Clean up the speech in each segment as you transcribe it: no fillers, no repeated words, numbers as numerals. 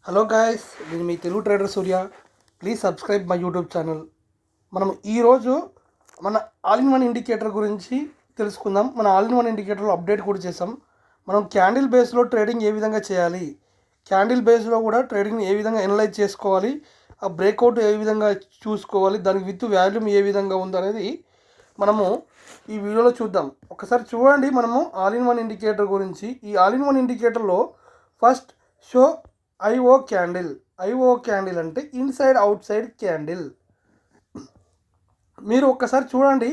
Hello guys, నేను మీ Telugu trader Surya. Please subscribe my YouTube channel. మనం ఈరోజు మన ఆల్ ఇన్ వన్ ఇండికేటర్ గురించి తెలుసుకుందాం. మన ఆల్ ఇన్ వన్ ఇండికేటర్లో అప్డేట్ కూడా చేసాం. మనం క్యాండిల్ బేస్లో ట్రేడింగ్ ఏ విధంగా చేయాలి, క్యాండిల్ బేస్లో కూడా ట్రేడింగ్ ఏ విధంగా ఎనలైజ్ చేసుకోవాలి, ఆ బ్రేక్అవుట్ ఏ విధంగా చూసుకోవాలి, దానికి విత్ వాల్యూమ్ ఏ విధంగా ఉందనేది మనము ఈ వీడియోలో చూద్దాం. ఒకసారి చూడండి. మనము ఆల్ ఇన్ వన్ ఇండికేటర్ గురించి, ఈ ఆల్ ఇన్ వన్ ఇండికేటర్లో first show IO candle. IO candle అంటే ఇన్సైడ్ అవుట్ సైడ్ క్యాండిల్. మీరు ఒక్కసారి చూడండి.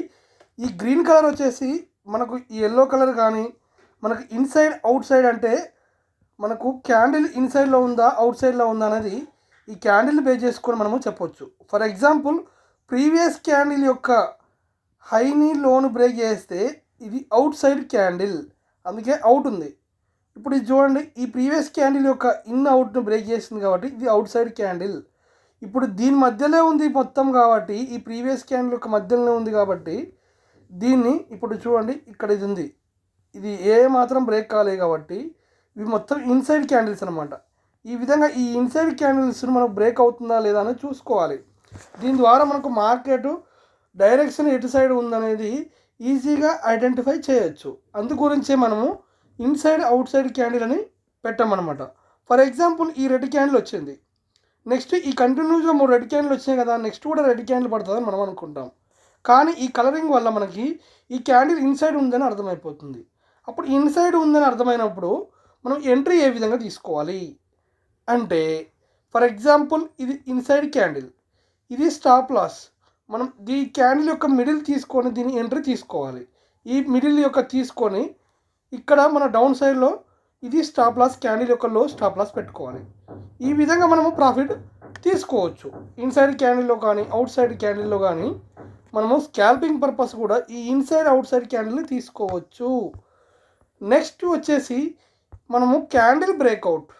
ఈ గ్రీన్ కలర్ వచ్చేసి మనకు ఈ ఎల్లో కలర్ కానీ మనకు ఇన్సైడ్ అవుట్ సైడ్ అంటే మనకు క్యాండిల్ ఇన్సైడ్లో ఉందా అవుట్ సైడ్లో ఉందా అనేది ఈ క్యాండిల్ని బేస్ చేసుకొని మనము చెప్పొచ్చు. ఫర్ ఎగ్జాంపుల్, ప్రీవియస్ క్యాండిల్ యొక్క హైని లోను బ్రేక్ చేస్తే ఇది అవుట్ సైడ్ క్యాండిల్, అందుకే అవుట్ ఉంది. ఇప్పుడు ఇది చూడండి, ఈ ప్రీవియస్ క్యాండిల్ యొక్క ఇన్ అవుట్ను బ్రేక్ చేసింది కాబట్టి ఇది అవుట్ సైడ్ క్యాండిల్. ఇప్పుడు దీని మధ్యలో ఉంది మొత్తం కాబట్టి, ఈ ప్రీవియస్ క్యాండిల్ యొక్క మధ్యలోనే ఉంది కాబట్టి దీన్ని ఇప్పుడు చూడండి, ఇక్కడ ఇది ఉంది, ఇది ఏ మాత్రం బ్రేక్ కాలేదు కాబట్టి ఇవి మొత్తం ఇన్సైడ్ క్యాండిల్స్ అనమాట. ఈ విధంగా ఈ ఇన్సైడ్ క్యాండిల్స్ మనకు బ్రేక్ అవుతుందా లేదా అని చూసుకోవాలి. దీని ద్వారా మనకు మార్కెట్ డైరెక్షన్ ఎటు సైడ్ ఉందనేది ఈజీగా ఐడెంటిఫై చేయొచ్చు. అందు గురించే మనము ఇన్సైడ్ అవుట్ సైడ్ క్యాండిల్ అని పెట్టామన్నమాట. ఫర్ ఎగ్జాంపుల్, ఈ రెడ్ క్యాండిల్ వచ్చింది, నెక్స్ట్ ఈ కంటిన్యూస్గా 3 రెడ్ క్యాండిల్ వచ్చినాయి కదా, నెక్స్ట్ కూడా రెడ్ క్యాండిల్ పడుతుందని మనం అనుకుంటాం. కానీ ఈ కలరింగ్ వల్ల మనకి ఈ క్యాండిల్ ఇన్సైడ్ ఉందని అర్థమైపోతుంది. అప్పుడు ఇన్సైడ్ ఉందని అర్థమైనప్పుడు మనం ఎంట్రీ ఏ విధంగా తీసుకోవాలి అంటే, ఫర్ ఎగ్జాంపుల్ ఇది ఇన్సైడ్ క్యాండిల్, ఇది స్టాప్ లాస్. మనం ఈ క్యాండిల్ యొక్క మిడిల్ తీసుకొని దీని ఎంట్రీ తీసుకోవాలి. ఈ మిడిల్ యొక్క తీసుకొని ఇక్కడ మన డౌన్ సైడ్లో ఇది స్టాప్ లాస్, క్యాండిల్ యొక్క లో స్టాప్ లాస్ పెట్టుకోవాలి. ఈ విధంగా మనము ప్రాఫిట్ తీసుకోవచ్చు. ఇన్సైడ్ క్యాండిల్లో కానీ అవుట్ సైడ్ క్యాండిల్లో కానీ మనము స్కాల్పింగ్ పర్పస్ కూడా ఈ ఇన్సైడ్ అవుట్ సైడ్ క్యాండిల్ని తీసుకోవచ్చు. నెక్స్ట్ వచ్చేసి మనము క్యాండిల్ బ్రేక్అవుట్.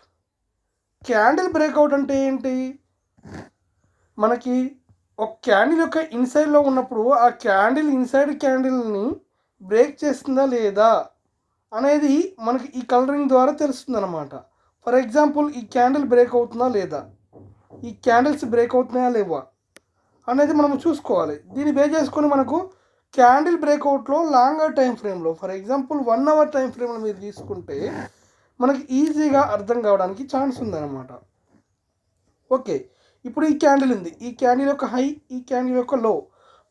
క్యాండిల్ బ్రేక్అవుట్ అంటే ఏంటి? మనకి ఒక క్యాండిల్ యొక్క ఇన్సైడ్లో ఉన్నప్పుడు ఆ క్యాండిల్ ఇన్సైడ్ క్యాండిల్ని బ్రేక్ చేస్తుందా లేదా అనేది మనకి ఈ కలరింగ్ ద్వారా తెలుస్తుంది అనమాట. ఫర్ ఎగ్జాంపుల్, ఈ క్యాండిల్ బ్రేక్ అవుతుందా లేదా, ఈ క్యాండిల్స్ బ్రేక్ అవుతున్నాయా లేవా అనేది మనం చూసుకోవాలి. దీన్ని బేస్ చేసుకొని మనకు క్యాండిల్ బ్రేక్అవుట్లో లాంగర్ టైం ఫ్రేమ్లో, ఫర్ ఎగ్జాంపుల్ 1 అవర్ టైం ఫ్రేమ్లో మీరు తీసుకుంటే మనకి ఈజీగా అర్థం కావడానికి ఛాన్స్ ఉందన్నమాట. ఓకే, ఇప్పుడు ఈ క్యాండిల్ ఉంది, ఈ క్యాండిల్ యొక్క హై, ఈ క్యాండిల్ యొక్క లో.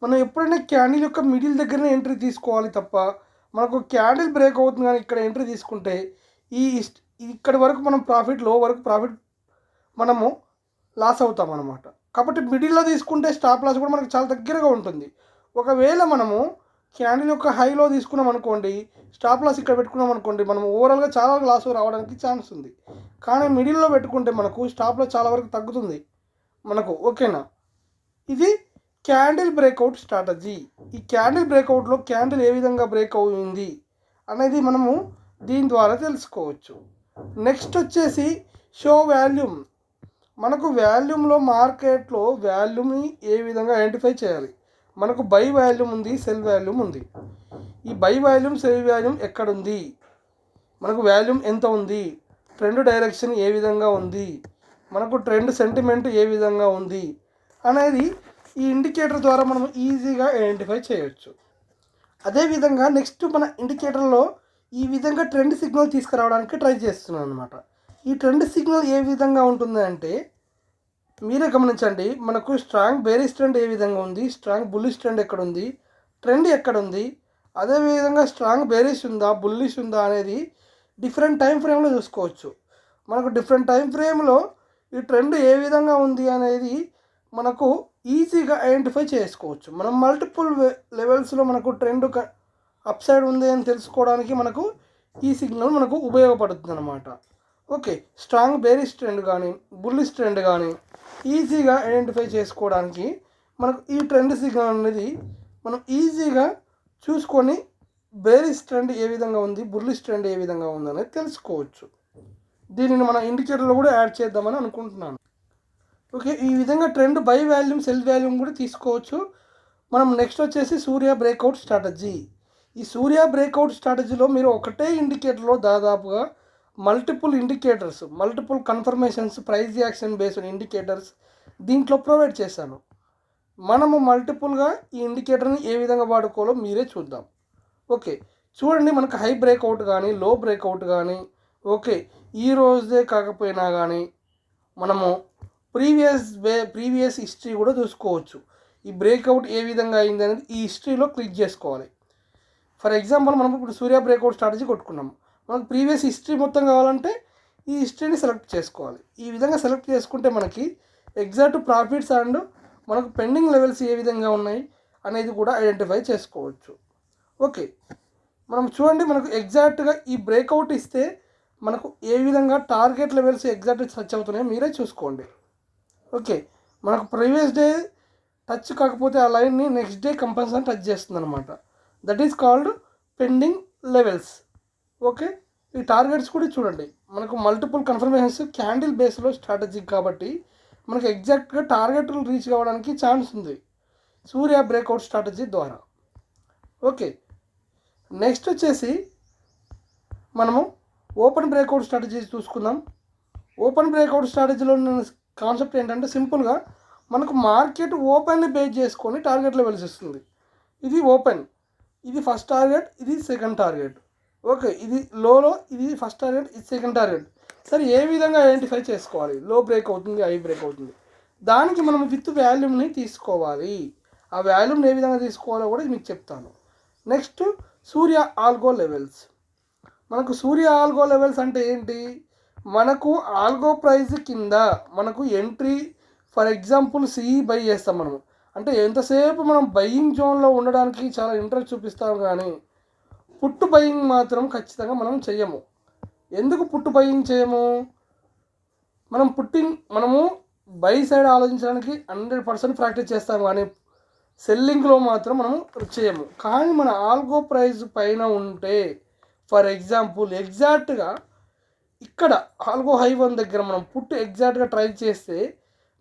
మనం ఎప్పుడైనా క్యాండిల్ యొక్క మిడిల్ దగ్గరనే ఎంట్రీ తీసుకోవాలి తప్ప, మనకు క్యాండిల్ బ్రేక్ అవుతుంది కానీ ఇక్కడ ఎంట్రీ తీసుకుంటే ఇక్కడి వరకు మనం ప్రాఫిట్, లో వరకు ప్రాఫిట్ మనము లాస్ అవుతాం అన్నమాట. కాబట్టి మిడిల్లో తీసుకుంటే స్టాప్ లాస్ కూడా మనకు చాలా దగ్గరగా ఉంటుంది. ఒకవేళ మనము క్యాండిల్ యొక్క హైలో తీసుకున్నాం అనుకోండి, స్టాప్ లాస్ ఇక్కడ పెట్టుకున్నాం అనుకోండి, మనం ఓవరాల్గా చాలా లాస్ రావడానికి ఛాన్స్ ఉంది. కానీ మిడిల్లో పెట్టుకుంటే మనకు స్టాప్ లాస్ చాలా వరకు తగ్గుతుంది మనకు. ఓకేనా? ఇది క్యాండిల్ బ్రేక్అవుట్ స్ట్రాటజీ. ఈ క్యాండిల్ బ్రేక్అవుట్లో క్యాండిల్ ఏ విధంగా బ్రేక్ అయింది అనేది మనము దీని ద్వారా తెలుసుకోవచ్చు. నెక్స్ట్ వచ్చేసి షో వాల్యూమ్. మనకు వాల్యూమ్లో మార్కెట్లో వాల్యూమ్ని ఏ విధంగా ఐడెంటిఫై చేయాలి. మనకు బై వాల్యూమ్ ఉంది, సెల్ వాల్యూమ్ ఉంది. ఈ బై వాల్యూమ్, సెల్ వాల్యూమ్ ఎక్కడుంది, మనకు వాల్యూమ్ ఎంత ఉంది, ట్రెండ్ డైరెక్షన్ ఏ విధంగా ఉంది, మనకు ట్రెండ్ సెంటిమెంట్ ఏ విధంగా ఉంది అనేది ఈ ఇండికేటర్ ద్వారా మనం ఈజీగా ఐడెంటిఫై చేయొచ్చు. అదేవిధంగా నెక్స్ట్ మన ఇండికేటర్లో ఈ విధంగా ట్రెండ్ సిగ్నల్ తీసుకురావడానికి ట్రై చేస్తున్నాను అనమాట. ఈ ట్రెండ్ సిగ్నల్ ఏ విధంగా ఉంటుంది అంటే, మీరే గమనించండి. మనకు స్ట్రాంగ్ బేరిష్ ట్రెండ్ ఏ విధంగా ఉంది, స్ట్రాంగ్ బుల్లిష్ ట్రెండ్ ఎక్కడ ఉంది, ట్రెండ్ ఎక్కడ ఉంది, అదేవిధంగా స్ట్రాంగ్ బేరిష్ ఉందా, బుల్లిష్ ఉందా అనేది డిఫరెంట్ టైం ఫ్రేమ్లో చూసుకోవచ్చు. మనకు డిఫరెంట్ టైం ఫ్రేమ్లో ఈ ట్రెండ్ ఏ విధంగా ఉంది అనేది మనకు ఈజీగా ఐడెంటిఫై చేసుకోవచ్చు. మనం మల్టిపుల్ లెవెల్స్లో మనకు ట్రెండ్ అప్ సైడ్ ఉంది అని తెలుసుకోవడానికి మనకు ఈ సిగ్నల్ మనకు ఉపయోగపడుతుంది అన్నమాట. ఓకే, స్ట్రాంగ్ బేరిష్ ట్రెండ్ కానీ బుల్లిష్ ట్రెండ్ కానీ ఈజీగా ఐడెంటిఫై చేసుకోవడానికి మనకు ఈ ట్రెండ్ సిగ్నల్ అనేది మనం ఈజీగా చూసుకొని బేరిష్ ట్రెండ్ ఏ విధంగా ఉంది, బుల్లిష్ ట్రెండ్ ఏ విధంగా ఉంది అనేది తెలుసుకోవచ్చు. దీనిని మన ఇండికేటర్లో కూడా యాడ్ చేద్దామని అనుకుంటున్నాను. ఓకే, ఈ విధంగా trend by volume, cell volume కూడా తీసుకోవచ్చు మనం. నెక్స్ట్ వచ్చేసి సూర్య బ్రేక్అవుట్ స్ట్రాటజీ. ఈ సూర్య బ్రేక్అవుట్ స్ట్రాటజీలో మీరు ఒకటే ఇండికేటర్లో దాదాపుగా multiple indicators, multiple confirmations, price action based indicators దీంట్లో ప్రొవైడ్ చేశాను. మనము మల్టిపుల్గా ఈ ఇండికేటర్ని ఏ విధంగా వాడుకోవాలో మీరే చూద్దాం. ఓకే, చూడండి, మనకు హై బ్రేక్అవుట్ కానీ లో బ్రేక్అవుట్ కానీ, ఓకే, ఈ రోజే కాకపోయినా కానీ మనము ప్రీవియస్ హిస్టరీ కూడా చూసుకోవచ్చు. ఈ బ్రేక్అవుట్ ఏ విధంగా అయింది అనేది ఈ హిస్టరీలో క్లిక్ చేసుకోవాలి. ఫర్ ఎగ్జాంపుల్ మనం ఇప్పుడు సూర్య బ్రేక్అవుట్ స్ట్రాటజీ కొట్టుకున్నాం. మనకు ప్రీవియస్ హిస్టరీ మొత్తం కావాలంటే ఈ హిస్టరీని సెలెక్ట్ చేసుకోవాలి. ఈ విధంగా సెలెక్ట్ చేసుకుంటే మనకి ఎగ్జాక్ట్ ప్రాఫిట్స్ అండ్ మనకు పెండింగ్ లెవెల్స్ ఏ విధంగా ఉన్నాయి అనేది కూడా ఐడెంటిఫై చేసుకోవచ్చు. ఓకే, మనం చూడండి, మనకు ఎగ్జాక్ట్గా ఈ బ్రేక్అవుట్ ఇస్తే మనకు ఏ విధంగా టార్గెట్ లెవెల్స్ ఎగ్జాక్ట్ టచ్ అవుతున్నాయో మీరే చూసుకోండి. ఓకే, మనకు ప్రీవియస్ డే టచ్ కాకపోతే ఆ లైన్ని నెక్స్ట్ డే కంపల్సరీ టచ్ చేస్తుంది అనమాట. That is called pending levels. Okay, ఈ టార్గెట్స్ కూడా చూడండి, మనకు మల్టిపుల్ కన్ఫర్మేషన్స్ క్యాండిల్ బేస్లో స్ట్రాటజీ కాబట్టి మనకు ఎగ్జాక్ట్గా టార్గెట్లు రీచ్ కావడానికి ఛాన్స్ ఉంది సూర్య బ్రేక్అవుట్ స్ట్రాటజీ ద్వారా. ఓకే, నెక్స్ట్ వచ్చేసి మనము ఓపెన్ బ్రేక్అవుట్ స్ట్రాటజీ చూసుకుందాం. ఓపెన్ బ్రేక్అవుట్ స్ట్రాటజీలో కాన్సెప్ట్ ఏంటంటే సింపుల్గా మనకు మార్కెట్ ఓపెన్ని బేస్ చేసుకొని టార్గెట్ లెవెల్స్ ఇస్తుంది. ఇది ఓపెన్, ఇది ఫస్ట్ టార్గెట్, ఇది సెకండ్ టార్గెట్. ఓకే, ఇది లోలో, ఇది ఫస్ట్ టార్గెట్, ఇది సెకండ్ టార్గెట్. సరే, ఏ విధంగా ఐడెంటిఫై చేసుకోవాలి? లో బ్రేక్ అవుతుంది, హై బ్రేక్ అవుతుంది, దానికి మనం విత్ వాల్యూమ్ని తీసుకోవాలి. ఆ వాల్యూమ్ని ఏ విధంగా తీసుకోవాలో కూడా మీకు చెప్తాను. నెక్స్ట్ సూర్య ఆల్గో లెవెల్స్. మనకు సూర్య ఆల్గో లెవెల్స్ అంటే ఏంటి? మనకు ఆల్గో ప్రైస్ కింద మనకు entry, for example CE by చేస్తాం మనము. అంటే ఎంతసేపు మనం బయ్యింగ్ జోన్లో ఉండడానికి చాలా ఇంట్రెస్ట్ చూపిస్తాం, కానీ పుట్టు బయ్యింగ్ మాత్రం ఖచ్చితంగా మనం చెయ్యము. ఎందుకు పుట్టు బయ్యింగ్ చేయము? మనము బై సైడ్ ఆలోచించడానికి 100% ప్రాక్టీస్ చేస్తాం, కానీ సెల్లింగ్లో మాత్రం మనం చేయము. కానీ మన ఆల్గో ప్రైస్ పైన ఉంటే, ఫర్ ఎగ్జాంపుల్ ఎగ్జాక్ట్గా ఇక్కడ ఆల్గో హై 1 దగ్గర మనం పుట్టు ఎగ్జాక్ట్గా ట్రై చేస్తే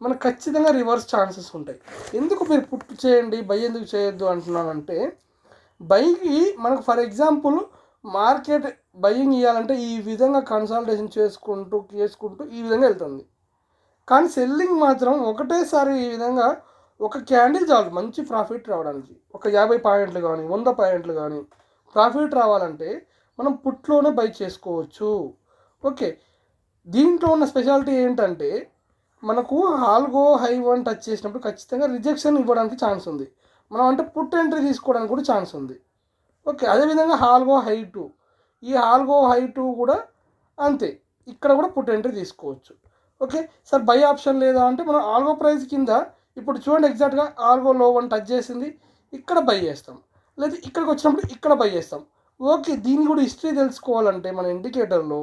మనకు ఖచ్చితంగా రివర్స్ ఛాన్సెస్ ఉంటాయి. ఎందుకు మీరు పుట్టు చేయండి, బై ఎందుకు చేయొద్దు అంటున్నానంటే, బైకి మనకు ఫర్ ఎగ్జాంపుల్ మార్కెట్ బయ్యింగ్ ఇవ్వాలంటే ఈ విధంగా కన్సాలిడేషన్ చేసుకుంటూ ఈ విధంగా వెళ్తుంది. కానీ సెల్లింగ్ మాత్రం ఒకటేసారి ఈ విధంగా ఒక క్యాండిల్ చాలు మంచి ప్రాఫిట్ రావడానికి. ఒక 50 పాయింట్లు కానీ 100 పాయింట్లు కానీ ప్రాఫిట్ రావాలంటే మనం పుట్లోనే బై చేసుకోవచ్చు. ఓకే, దీంట్లో ఉన్న స్పెషాలిటీ ఏంటంటే మనకు ఆల్గో హై 1 టచ్ చేసినప్పుడు ఖచ్చితంగా రిజెక్షన్ ఇవ్వడానికి ఛాన్స్ ఉంది. మనం అంటే పుట్ ఎంట్రీ తీసుకోవడానికి కూడా ఛాన్స్ ఉంది. ఓకే, అదేవిధంగా ఆల్గో హై 2, ఈ ఆల్గో హై 2 కూడా అంతే, ఇక్కడ కూడా పుట్ ఎంట్రీ తీసుకోవచ్చు. ఓకే సార్, బై ఆప్షన్ లేదా అంటే మనం ఆల్గో ప్రైస్ కింద ఇప్పుడు చూడండి, ఎగ్జాక్ట్గా ఆల్గో లో 1 టచ్ చేసింది, ఇక్కడ బై చేస్తాం, లేదా ఇక్కడికి వచ్చినప్పుడు ఇక్కడ బై చేస్తాం. ఓకే, దీన్ని కూడా హిస్టరీ తెలుసుకోవాలంటే మన ఇండికేటర్లో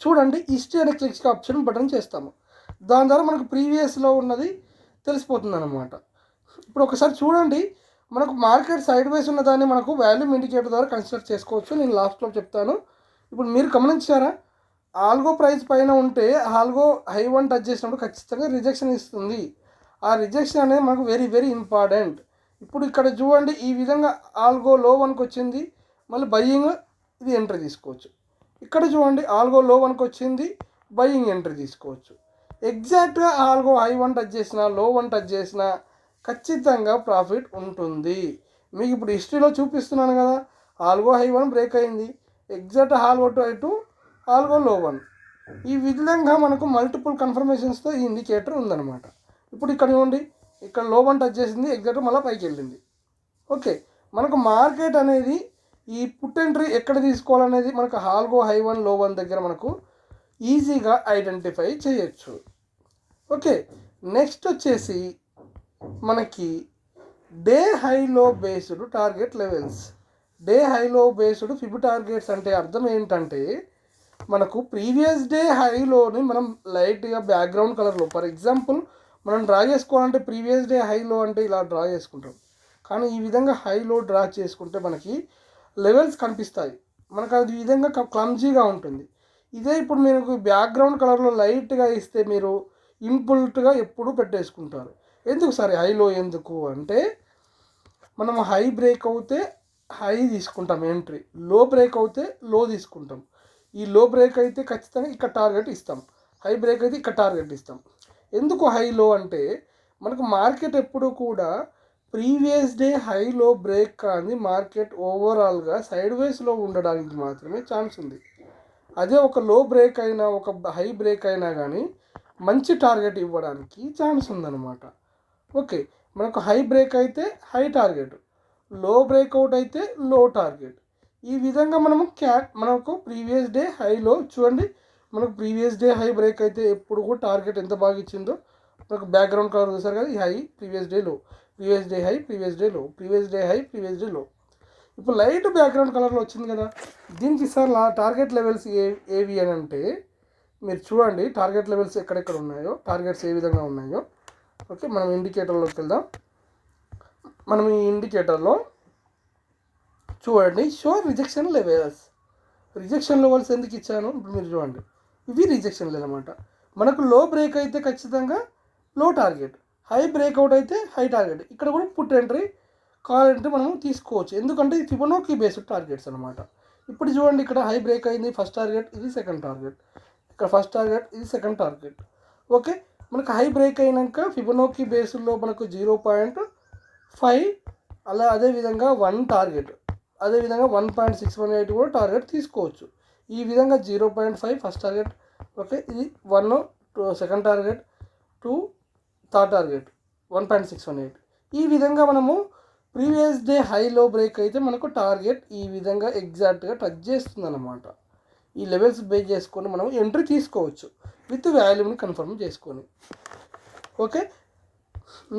చూడండి, హిస్టరీ అనే క్లిక్ ఆప్షన్ బటన్ చేస్తాము. దాని ద్వారా మనకు ప్రీవియస్లో ఉన్నది తెలిసిపోతుంది అన్నమాట. ఇప్పుడు ఒకసారి చూడండి, మనకు మార్కెట్ సైడ్ వైస్ ఉన్నదాన్ని మనకు వాల్యూమ్ ఇండికేటర్ ద్వారా కన్సిడర్ చేసుకోవచ్చు. నేను లాస్ట్లో చెప్తాను. ఇప్పుడు మీరు గమనించారా, ఆల్గో ప్రైస్ పైన ఉంటే ఆల్గో హై 1 టచ్ చేసినప్పుడు ఖచ్చితంగా రిజెక్షన్ ఇస్తుంది. ఆ రిజెక్షన్ అనేది మనకు వెరీ వెరీ ఇంపార్టెంట్. ఇప్పుడు ఇక్కడ చూడండి, ఈ విధంగా ఆల్గో లో 1కి వచ్చింది, మళ్ళీ బయ్యింగ్, ఇది ఎంట్రీ తీసుకోవచ్చు. ఇక్కడ చూడండి, ఆల్గో లో 1కి వచ్చింది, బయ్యింగ్ ఎంట్రీ తీసుకోవచ్చు. ఎగ్జాక్ట్గా ఆల్గో హై 1 టచ్ చేసినా లో 1 టచ్ చేసినా ఖచ్చితంగా ప్రాఫిట్ ఉంటుంది. మీకు ఇప్పుడు హిస్టరీలో చూపిస్తున్నాను కదా, ఆల్గో హై 1 బ్రేక్ అయింది, ఎగ్జాక్ట్ ఆల్గో హై 2, ఆల్గో లో 1, ఈ విధంగా మనకు మల్టిపుల్ కన్ఫర్మేషన్స్తో ఈ ఇండికేటర్ ఉందన్నమాట. ఇప్పుడు ఇక్కడ చూడండి, ఇక్కడ లో 1 టచ్ చేసింది, ఎగ్జాక్ట్ మళ్ళీ పైకి వెళ్ళింది. ఓకే, మనకు మార్కెట్ అనేది ఈ పుట్ ఎంట్రీ ఎక్కడ తీసుకోవాలనేది మనకు ఆల్గో హై 1 లో 1 దగ్గర మనకు ఈజీగా ఐడెంటిఫై చేయొచ్చు. ఓకే, నెక్స్ట్ వచ్చేసి మనకి డే హైలో బేస్డ్ టార్గెట్ లెవెల్స్. డే హైలో బేస్డ్ ఫిబ్ టార్గెట్స్ అంటే అర్థం ఏంటంటే, మనకు ప్రీవియస్ డే హైలోని మనం లైట్గా బ్యాక్గ్రౌండ్ కలర్లో, ఫర్ ఎగ్జాంపుల్ మనం డ్రా చేసుకోవాలంటే ప్రీవియస్ డే హైలో అంటే ఇలా డ్రా చేసుకుంటాం, కానీ ఈ విధంగా హైలో డ్రా చేసుకుంటే మనకి లెవెల్స్ కనిపిస్తాయి. మనకు అది విధంగా క్లమ్జీగా ఉంటుంది. ఇదే ఇప్పుడు మీకు బ్యాక్గ్రౌండ్ కలర్లో లైట్గా ఇస్తే మీరు ఇన్పుల్ట్గా ఎప్పుడు పెట్టేసుకుంటారు. ఎందుకు సరే హైలో ఎందుకు అంటే, మనం హై బ్రేక్ అవుతే హై తీసుకుంటాం ఎంట్రీ, లో బ్రేక్ అవుతే లో తీసుకుంటాం. ఈ లో బ్రేక్ అయితే ఖచ్చితంగా ఇక్కడ టార్గెట్ ఇస్తాం, హై బ్రేక్ అయితే ఇక్కడ టార్గెట్ ఇస్తాం. ఎందుకు హై లో అంటే మనకు మార్కెట్ ఎప్పుడు కూడా ప్రీవియస్ డే హైలో బ్రేక్ కానీ మార్కెట్ ఓవరాల్గా సైడ్ వేస్లో ఉండడానికి మాత్రమే ఛాన్స్ ఉంది. అదే ఒక లో బ్రేక్ అయినా ఒక హై బ్రేక్ అయినా కానీ మంచి టార్గెట్ ఇవ్వడానికి ఛాన్స్ ఉందన్నమాట. ఓకే, మనకు హై బ్రేక్ అయితే హై టార్గెట్, లో బ్రేక్అవుట్ అయితే లో టార్గెట్. ఈ విధంగా మనకు ప్రీవియస్ డే హైలో చూడండి, మనకు ప్రీవియస్ డే హై బ్రేక్ అయితే ఎప్పుడు కూడా టార్గెట్ ఎంత బాగా ఇచ్చిందో మనకు బ్యాక్గ్రౌండ్ కలర్ చూసారు కదా, ఈ high previous day low, previous day high previous day low, previous day high previous day low. ఇప్పుడు లైట్ బ్యాక్గ్రౌండ్ కలర్లో వచ్చింది కదా, దీనికి సార్ టార్గెట్ లెవెల్స్ ఏవి అని అంటే మీరు చూడండి టార్గెట్ లెవెల్స్ ఎక్కడెక్కడ ఉన్నాయో, టార్గెట్స్ ఏ విధంగా ఉన్నాయో. ఓకే, మనం ఇండికేటర్లోకి వెళ్దాం. మనం ఈ ఇండికేటర్లో చూడండి show rejection levels. Rejection levels ఎందుకు ఇచ్చాను ఇప్పుడు మీరు చూడండి, ఇవి రిజెక్షన్ లెవెల్ అనమాట. మనకు లో బ్రేక్ అయితే ఖచ్చితంగా లో టార్గెట్, హై బ్రేక్అవుట్ అయితే హై టార్గెట్. ఇక్కడ కూడా పుట్ ఎంట్రీ కాల్ ఎంట్రీ మనం తీసుకోవచ్చు, ఎందుకంటే ఇది ఫిబొనాకీ బేస్డ్ టార్గెట్స్ అనమాట. ఇప్పుడు చూడండి ఇక్కడ హై బ్రేక్ అయింది, ఫస్ట్ టార్గెట్ ఇది సెకండ్ టార్గెట్, ఇక్కడ ఫస్ట్ టార్గెట్ ఇది సెకండ్ టార్గెట్. ఓకే, మనకు హై బ్రేక్ అయినాక ఫిబొనాకీ బేస్లో మనకు 0.5 అదేవిధంగా 1 టార్గెట్, అదేవిధంగా 1.618 కూడా టార్గెట్ తీసుకోవచ్చు. ఈ విధంగా 0.5 ఫస్ట్ టార్గెట్, ఓకే ఇది 1 సెకండ్ టార్గెట్, 2 థర్డ్ టార్గెట్, 1.618. ఈ విధంగా మనము ప్రీవియస్ డే హైలో బ్రేక్ అయితే మనకు టార్గెట్ ఈ విధంగా ఎగ్జాక్ట్గా టచ్ చేస్తుంది అన్నమాట. ఈ లెవెల్స్ బేస్ చేసుకొని మనం ఎంట్రీ తీసుకోవచ్చు విత్ వాల్యూమ్ని కన్ఫర్మ్ చేసుకొని. ఓకే,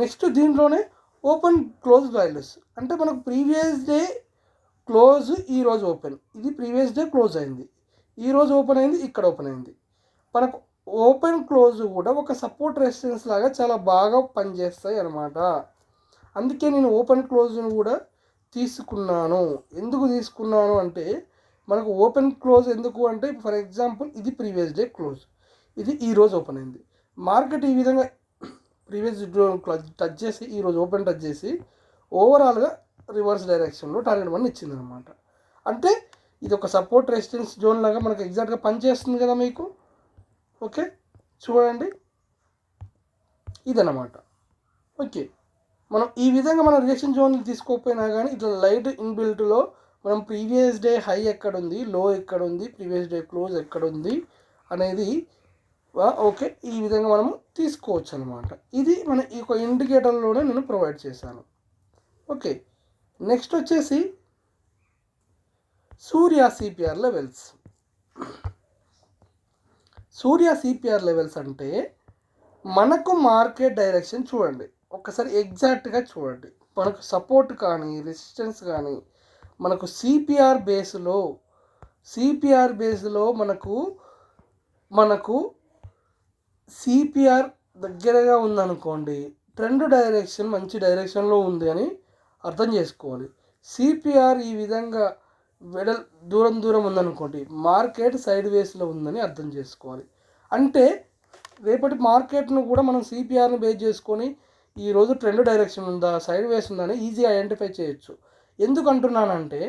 నెక్స్ట్ దీంట్లోనే ఓపెన్ క్లోజ్ వాల్యూస్ అంటే మనకు ప్రీవియస్ డే క్లోజ్, ఈరోజు ఓపెన్, ఇది ప్రీవియస్ డే క్లోజ్ అయింది, ఈరోజు ఓపెన్ అయింది, ఇక్కడ ఓపెన్ అయింది. మనకు ఓపెన్ క్లోజ్ కూడా ఒక సపోర్ట్ రెసిస్టెన్స్ లాగా చాలా బాగా పనిచేస్తాయి అన్నమాట. అందుకే నేను ఓపెన్ క్లోజ్ను కూడా తీసుకున్నాను. ఎందుకు తీసుకున్నాను అంటే మనకు ఓపెన్ క్లోజ్ ఎందుకు అంటే ఫర్ ఎగ్జాంపుల్ ఇది ప్రీవియస్ డే క్లోజ్, ఇది ఈరోజు ఓపెన్ అయింది, మార్కెట్ ఈ విధంగా ప్రీవియస్ టచ్ చేసి ఈరోజు ఓపెన్ టచ్ చేసి ఓవరాల్గా రివర్స్ డైరెక్షన్లో టార్గెట్ 1 ఇచ్చిందనమాట. అంటే ఇది ఒక సపోర్ట్ రెసిస్టెన్స్ జోన్ లాగా మనకు ఎగ్జాక్ట్గా పనిచేస్తుంది కదా మీకు. ఓకే, చూడండి ఇదన్నమాట. ఓకే, మనం ఈ విధంగా మనం రిజెక్షన్ జోన్ తీసుకోకపోయినా కానీ ఇట్లా లైట్ ఇన్బిల్ట్లో మనం ప్రీవియస్ డే హై ఎక్కడుంది, లో ఎక్కడుంది, ప్రీవియస్ డే క్లోజ్ ఎక్కడుంది అనేది ఓకే ఈ విధంగా మనము తీసుకోవచ్చు అనమాట. ఇది మన ఈ ఒక ఇండికేటర్లోనే నేను ప్రొవైడ్ చేశాను. ఓకే, నెక్స్ట్ వచ్చేసి సూర్య సిపిఆర్ లెవెల్స్. సూర్య సిపిఆర్ లెవెల్స్ అంటే మనకు మార్కెట్ డైరెక్షన్ చూడండి ఒక్కసారి ఎగ్జాక్ట్గా చూడండి, మనకు సపోర్ట్ కానీ రెసిస్టెన్స్ కానీ మనకు సిపిఆర్ బేస్లో మనకు సిపిఆర్ దగ్గరగా ఉందనుకోండి, ట్రెండ్ డైరెక్షన్ మంచి డైరెక్షన్లో ఉంది అని అర్థం చేసుకోవాలి. సిపిఆర్ ఈ విధంగా దూరం ఉందనుకోండి, మార్కెట్ సైడ్ వేస్లో ఉందని అర్థం చేసుకోవాలి. అంటే రేపటి మార్కెట్ను కూడా మనం సిపిఆర్ని బేస్ చేసుకొని ఈరోజు ట్రెండ్ డైరెక్షన్ ఉందా, సైడ్ వేస్ ఉందా అని ఈజీగా ఐడెంటిఫై చేయొచ్చు. ఎందుకు అంటున్నానంటే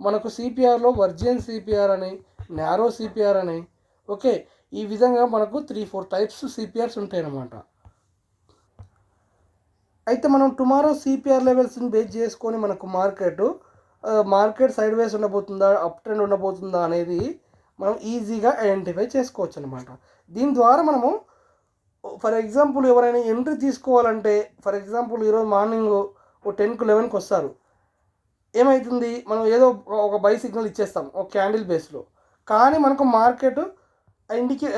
మనకు సిపిఆర్లో వర్జిన్ సిపిఆర్ అని, నారో సిపిఆర్ అని, ఓకే ఈ విధంగా మనకు 3-4 టైప్స్ సిపిఆర్స్ ఉంటాయి అన్నమాట. అయితే మనం టుమారో సిపిఆర్ లెవెల్స్ని బేస్ చేసుకొని మనకు మార్కెట్ సైడ్ వేస్ ఉండబోతుందా, అప్ ట్రెండ్ ఉండబోతుందా అనేది మనం ఈజీగా ఐడెంటిఫై చేసుకోవచ్చు అనమాట. దీని ద్వారా మనము ఫర్ ఎగ్జాంపుల్ ఎవరైనా ఎంట్రీ తీసుకోవాలంటే ఫర్ ఎగ్జాంపుల్ ఈరోజు మార్నింగ్ 10కు 11కి వస్తారు, ఏమవుతుంది మనం ఏదో ఒక బై సిగ్నల్ ఇచ్చేస్తాం ఒక క్యాండిల్ బేస్లో, కానీ మనకు మార్కెట్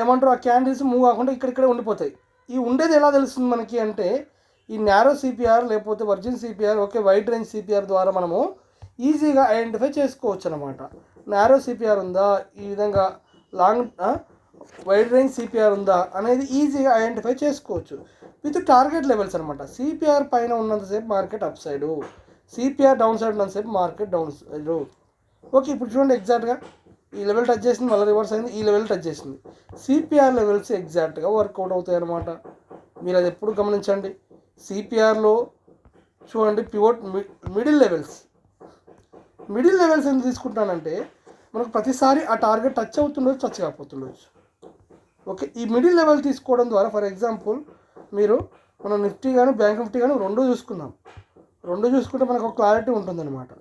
ఏమంటారు ఆ క్యాండిల్స్ మూవ్ కాకుండా ఇక్కడిక్కడే ఉండిపోతాయి. ఈ ఉండేది ఎలా తెలుస్తుంది మనకి అంటే ఈ నారో సిపిఆర్ లేకపోతే virgin CPR, okay wide range CPR ద్వారా మనము ఈజీగా ఐడెంటిఫై చేసుకోవచ్చు అనమాట. నారో సిపిఆర్ ఉందా, ఈ విధంగా లాంగ్ వైడ్ రేంజ్ సిపిఆర్ ఉందా అనేది ఈజీగా ఐడెంటిఫై చేసుకోవచ్చు విత్ టార్గెట్ లెవెల్స్ అనమాట. సిపిఆర్ పైన ఉన్నంతసేపు market up side, CPR down side ఉన్నంతసేపు మార్కెట్ డౌన్ సైడు. ఓకే, ఇప్పుడు చూడండి ఎగ్జాక్ట్గా ఈ లెవెల్ టచ్ చేసింది, మళ్ళీ రివర్స్ అయింది, ఈ లెవెల్ టచ్ చేసింది. సిపిఆర్ లెవెల్స్ ఎగ్జాక్ట్గా వర్కౌట్ అవుతాయి అన్నమాట. మీరు అది ఎప్పుడు గమనించండి. సిపిఆర్లో చూడండి పివోట్ మిడిల్ లెవెల్స్ ఎందుకు తీసుకుంటానంటే మనకు ప్రతిసారి ఆ టార్గెట్ టచ్ అవుతుండొచ్చు, టచ్ కాకపోతుండొచ్చు. ఓకే, ఈ మిడిల్ లెవెల్ తీసుకోవడం ద్వారా ఫర్ ఎగ్జాంపుల్ మీరు మనం నిఫ్టీ కానీ బ్యాంక్ నిఫ్టీ కానీ రెండు చూసుకుందాం. రెండు చూసుకుంటే మనకు ఒక క్లారిటీ ఉంటుందన్నమాట.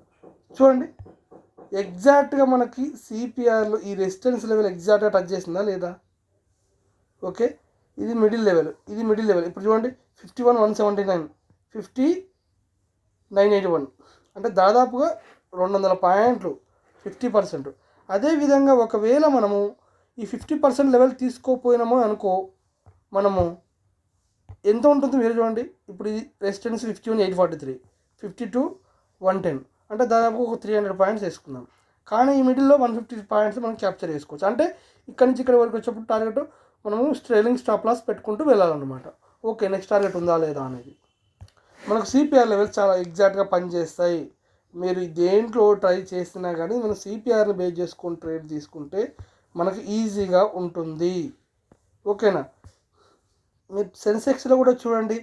చూడండి, ఎగ్జాక్ట్గా మనకి సిపిఆర్లో ఈ రెసిస్టెన్స్ లెవెల్ ఎగ్జాక్ట్గా టచ్ చేసిందా లేదా? ఓకే, ఇది మిడిల్ లెవెల్, ఇది మిడిల్ లెవెల్. ఇప్పుడు చూడండి 51,179, 50,981, అంటే దాదాపుగా 200 పాయింట్లు, 50%. అదేవిధంగా ఒకవేళ మనము ఈ 50% లెవెల్ తీసుకోపోయినామో అనుకో, మనము ఎంత ఉంటుంది మీరు చూడండి. ఇప్పుడు ఇది రెసిస్టెన్స్ 51,843, 52,110, అంటే దాదాపు ఒక 300 పాయింట్స్ వేసుకుందాం. కానీ ఈ మిడిల్లో 150 పాయింట్స్ మనం క్యాప్చర్ చేసుకోవచ్చు. అంటే ఇక్కడ నుంచి ఇక్కడ వరకు వచ్చేప్పుడు టార్గెట్ మనము ట్రైలింగ్ స్టాప్ లాస్ పెట్టుకుంటూ వెళ్ళాలన్నమాట. ఓకే, నెక్స్ట్ టార్గెట్ ఉందా లేదా అనేది. మనకు సిపిఆర్ లెవెల్స్ చాలా ఎగ్జాక్ట్గా పనిచేస్తాయి. మీరు దేంట్లో ట్రై చేసినా కానీ మనం సిపిఆర్ని బేస్ చేసుకొని ట్రేడ్ తీసుకుంటే మనకు ఈజీగా ఉంటుంది. ఓకేనా? మీరు సెన్సెక్స్లో కూడా చూడండి,